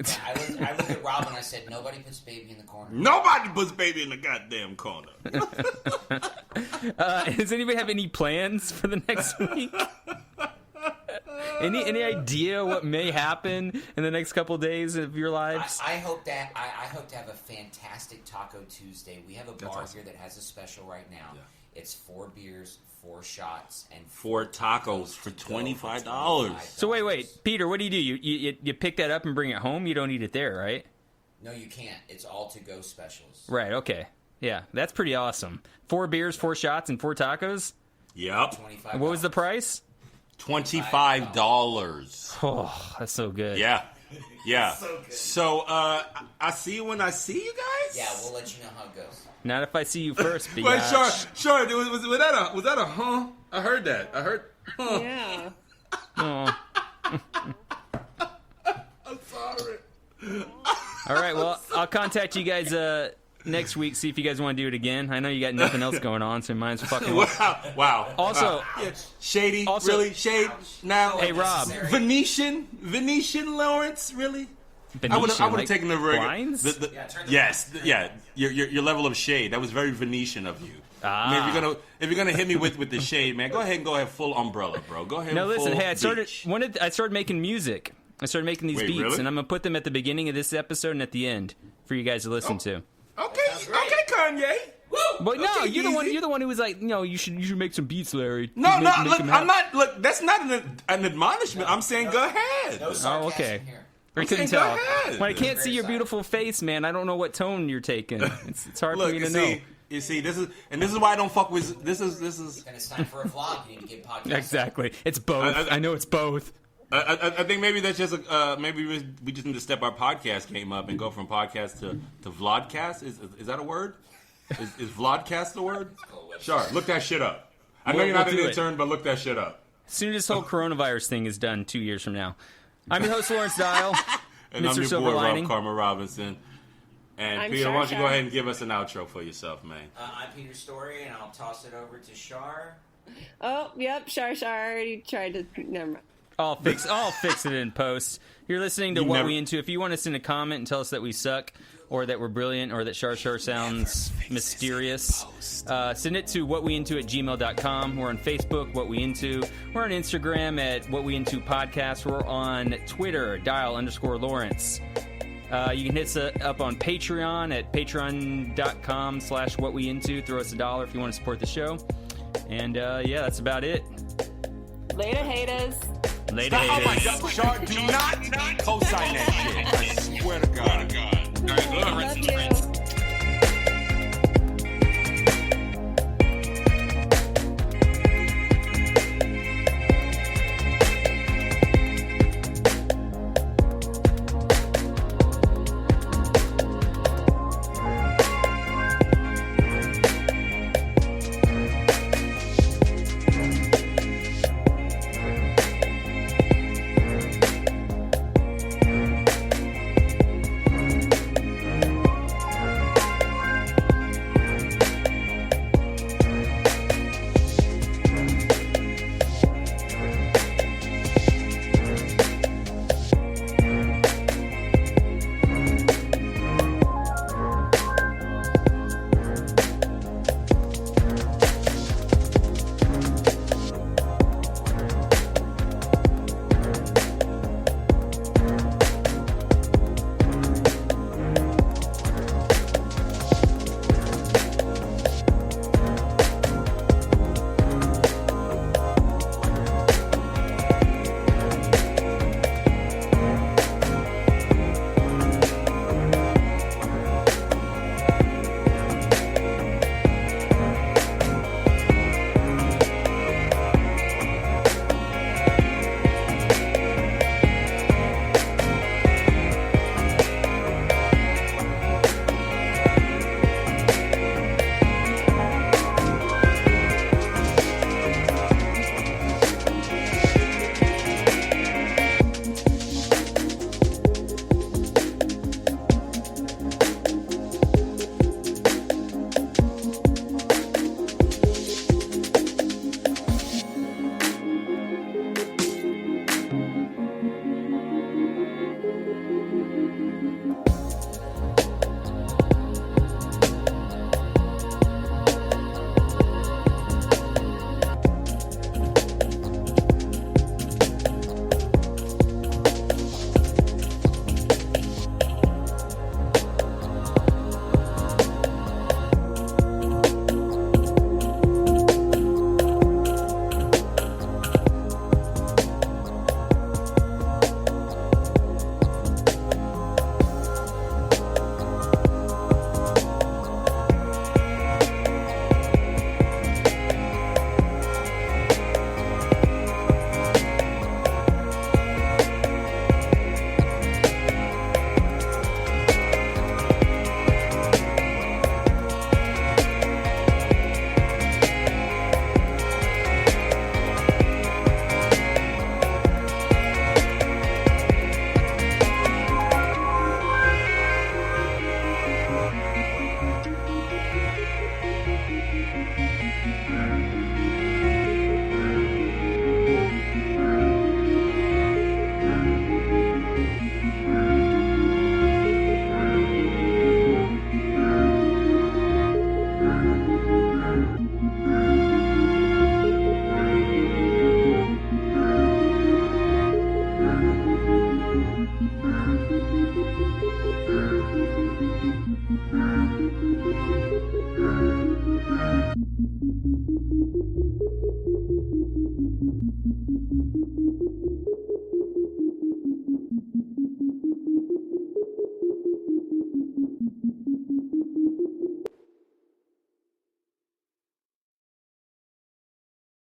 Yeah, I looked at Rob and I said, nobody puts baby in the corner. Nobody puts baby in the goddamn corner. Does anybody have any plans for the next week? Any idea what may happen in the next couple of days of your lives? I hope to have a fantastic Taco Tuesday. We have a bar here that has a special right now. Yeah. It's 4 beers, 4 shots, and 4 tacos for $25. So wait, Peter, what do? You pick that up and bring it home? You don't eat it there, right? No, you can't. It's all to-go specials. Right, okay. Yeah, that's pretty awesome. 4 beers, 4 shots, and 4 tacos? Yep. And what was the price? $25. Oh, that's so good. Yeah. So I see you when I see you guys? Yeah, we'll let you know how it goes. Not if I see you first, Wait, sure. Was that a huh? I heard that. Huh. Yeah. Oh. I'm sorry. All right, well, I'll contact you guys next week, see if you guys want to do it again. I know you got nothing else going on, so mine's fucking... Wow. Also... Shady? Really? Shade? Now? Hey, Rob. Venetian Lawrence? Really? I would have taken the blinds? Yes. Your level of shade. That was very Venetian of you. I mean, if you're gonna hit me with the shade, man, go ahead full umbrella, bro. Go ahead. No, listen. Hey, I started beach. making music. I started making these beats, really? and I'm gonna put them at the beginning of this episode and at the end for you guys to listen to. Okay, Kanye. Woo! But no, okay, you're the one who was like, you should make some beats, Larry. No, look, I'm not. Look, that's not an admonishment. I'm saying go ahead. No sarcasm okay. here. I couldn't saying, tell. go ahead. When I can't see your beautiful face, man, I don't know what tone you're taking. It's hard Look, for me to know. You see, this is why I don't fuck with this is. And it's time for a vlog. You need to get podcasts. Exactly. It's both. I know it's both. I think maybe that's just maybe we just need to step our podcast game up and go from podcast to vlogcast. Is that a word? Is vlogcast a word? Sure. Look that shit up. I know you're not an do intern, but look that shit up. As soon as this whole coronavirus thing is done 2 years from now. I'm your host, Lawrence Dial. And Mr. I'm your Silver boy, Lining. Rob Karma Robinson. And I'm Peter, Shar why don't you go Shar. ahead and give us an outro for yourself, man? I'm Peter Story, and I'll toss it over to Shar. Oh, yep, Shar already tried to. Never mind. I'll fix it in post. You're listening to You What never- We Into. If you want to send a comment and tell us that we suck, or that we're brilliant, or that Shar sounds mysterious, send it to whatweinto@gmail.com. We're on Facebook, What We Into. We're on Instagram at What We Into Podcast. We're on Twitter, dial_Lawrence. You can hit us up on Patreon at patreon.com/whatweinto. Throw us $1 if you want to support the show. And yeah, that's about it. Later, haters. Later, Oh my haters. God, Shark, do not co-sign that shit. I swear to God. Love you.